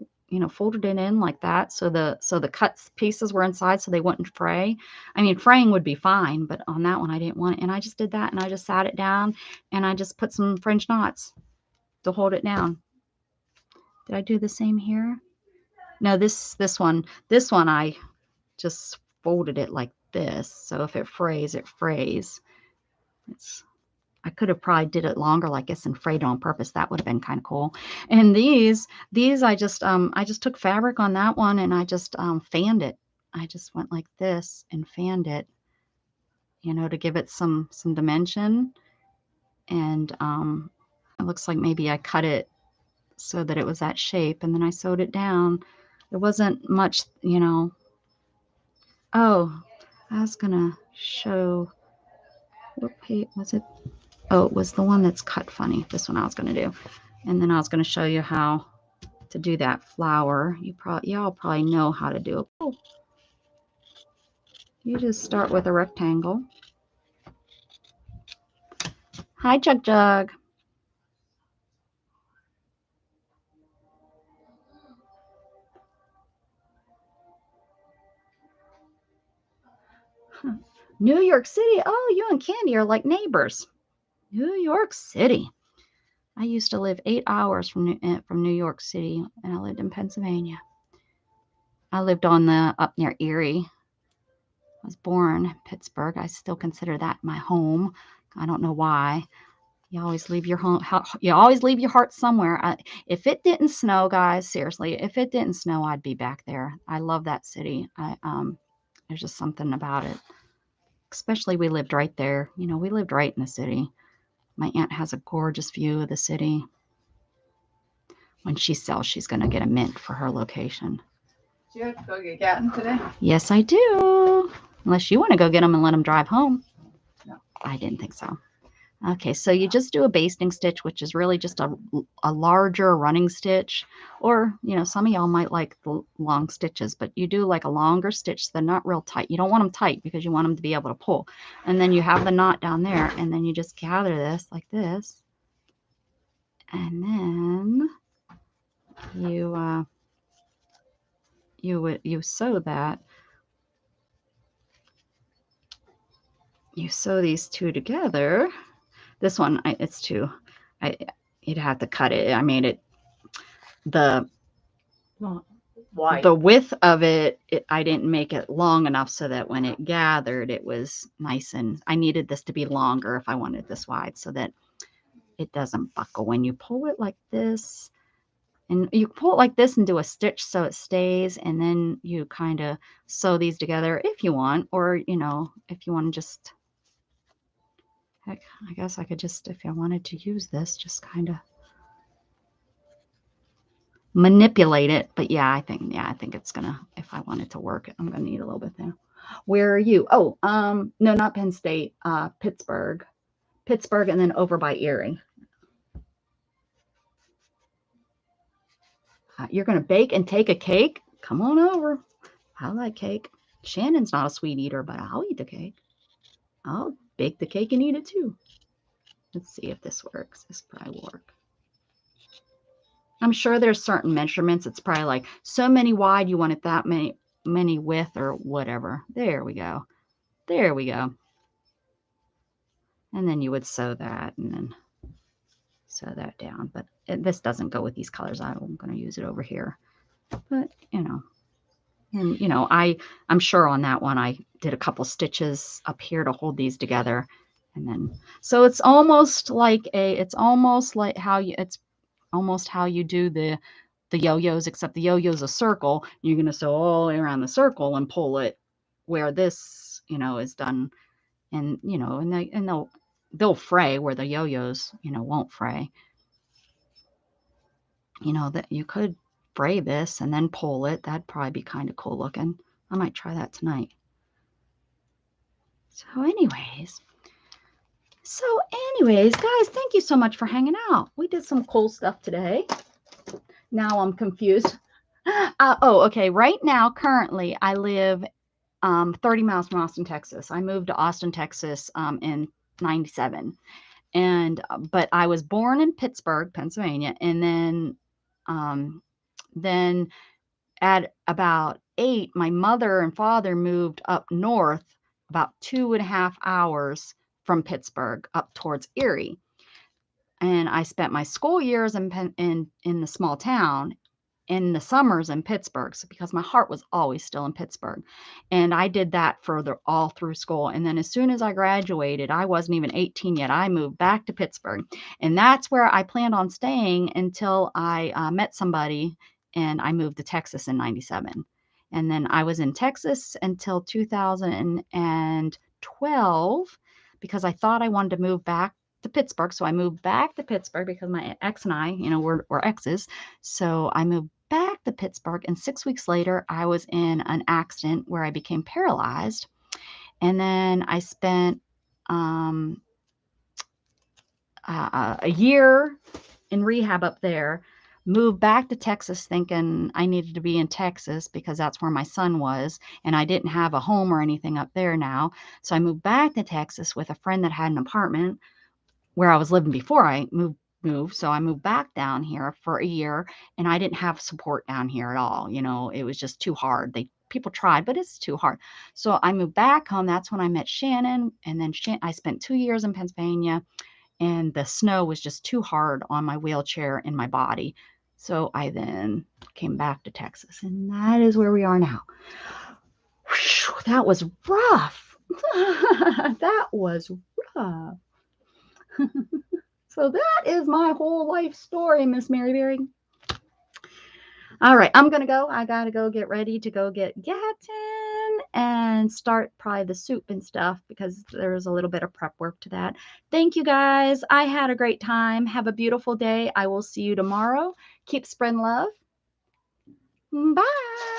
folded it in like that, so the cut pieces were inside, so they wouldn't fray. I mean, fraying would be fine, but on that one I didn't want it. And I just did that, and I just sat it down, and I just put some French knots to hold it down. Did I do the same here? No, this one I just folded it like this, so if it frays, it frays. I could have probably did it longer like this and frayed it on purpose. That would have been kind of cool. And these I just took fabric on that one, and I just fanned it. I just went like this and fanned it. you know, to give it some dimension. And it looks like maybe I cut it so that it was that shape, and then I sewed it down. There wasn't much, you know. Oh, I was gonna show, what page was it? Oh, it was the one that's cut funny. This one I was gonna do. And then I was gonna show you how to do that flower. Y'all probably know how to do it. Oh, you just start with a rectangle. Hi, Jug Jug. New York City. Oh, you and Candy are like neighbors. New York City. I used to live 8 hours from New York City, and I lived in Pennsylvania. I lived on the up near Erie. I was born in Pittsburgh. I still consider that my home. I don't know why. You always leave your home. You always leave your heart somewhere. If it didn't snow, guys, seriously, if it didn't snow, I'd be back there. I love that city. There's just something about it. Especially we lived right there. You know, we lived right in the city. My aunt has a gorgeous view of the city. When she sells, she's going to get a mint for her location. Do you have to go get Gatton today? Yes, I do. Unless you want to go get them and let them drive home. No. I didn't think so. Okay, so you just do a basting stitch, which is really just a larger running stitch. Or, you know, some of y'all might like the long stitches, but you do like a longer stitch. So they're not real tight. You don't want them tight because you want them to be able to pull. And then you have the knot down there, and then you just gather this like this. And then you sew that. You sew these two together. This one, it's two. You'd have to cut it. I made it the width of it, I didn't make it long enough so that when it gathered, it was nice. And I needed this to be longer if I wanted this wide so that it doesn't buckle when you pull it like this. And you pull it like this and do a stitch so it stays, and then you kind of sew these together if you want, or, you know, if you want to just, heck, I guess I could just, if I wanted to use this, just kind of manipulate it. But yeah, I think it's gonna, if I want it to work, I'm gonna need a little bit there. Where are you? Oh, no, not Penn State, Pittsburgh, and then over by Erie. You're gonna bake and take a cake? Come on over. I like cake. Shannon's not a sweet eater, but I'll eat the cake. I'll bake the cake and eat it too. Let's see if this works. This probably will work. I'm sure there's certain measurements. It's probably like so many wide, you want it that many width or whatever. There we go. There we go. And then you would sew that and then sew that down. But this doesn't go with these colors. I'm going to use it over here. But, you know, and, you know, I'm sure on that one I did a couple stitches up here to hold these together. And then, so it's almost like how you do the yo-yos, except the yo-yo's a circle. You're going to sew all the way around the circle and pull it, where this, you know, is done. And, you know, and they'll fray where the yo-yos, you know, won't fray. You know, that you could fray this and then pull it. That'd probably be kind of cool looking. I might try that tonight. So anyways, guys, thank you so much for hanging out. We did some cool stuff today. Now I'm confused. Okay. Right now, currently, I live 30 miles from Austin, Texas. I moved to Austin, Texas in 97. But I was born in Pittsburgh, Pennsylvania. And then at about 8, my mother and father moved up north about 2.5 hours from Pittsburgh up towards Erie. And I spent my school years in the small town, in the summers in Pittsburgh, so because my heart was always still in Pittsburgh. And I did that all through school. And then as soon as I graduated, I wasn't even 18 yet, I moved back to Pittsburgh. And that's where I planned on staying until I met somebody, and I moved to Texas in 97. And then I was in Texas until 2012. 12 because I thought I wanted to move back to Pittsburgh. So I moved back to Pittsburgh because my ex and I, we're exes. So I moved back to Pittsburgh, and 6 weeks later, I was in an accident where I became paralyzed. And then I spent a year in rehab up there, moved back to Texas thinking I needed to be in Texas because that's where my son was, and I didn't have a home or anything up there now. So I moved back to Texas with a friend that had an apartment where I was living before I moved. So I moved back down here for a year, and I didn't have support down here at all. It was just too hard. People tried, but it's too hard. So I moved back home. That's when I met Shannon, and then I spent 2 years in Pennsylvania, and the snow was just too hard on my wheelchair and my body. So I then came back to Texas, and that is where we are now. Whew, that was rough. That was rough. So that is my whole life story, Miss Maryberry. All right, I'm going to go. I got to go get ready to go get Gatton and start probably the soup and stuff because there's a little bit of prep work to that. Thank you, guys. I had a great time. Have a beautiful day. I will see you tomorrow. Keep spreading love. Bye.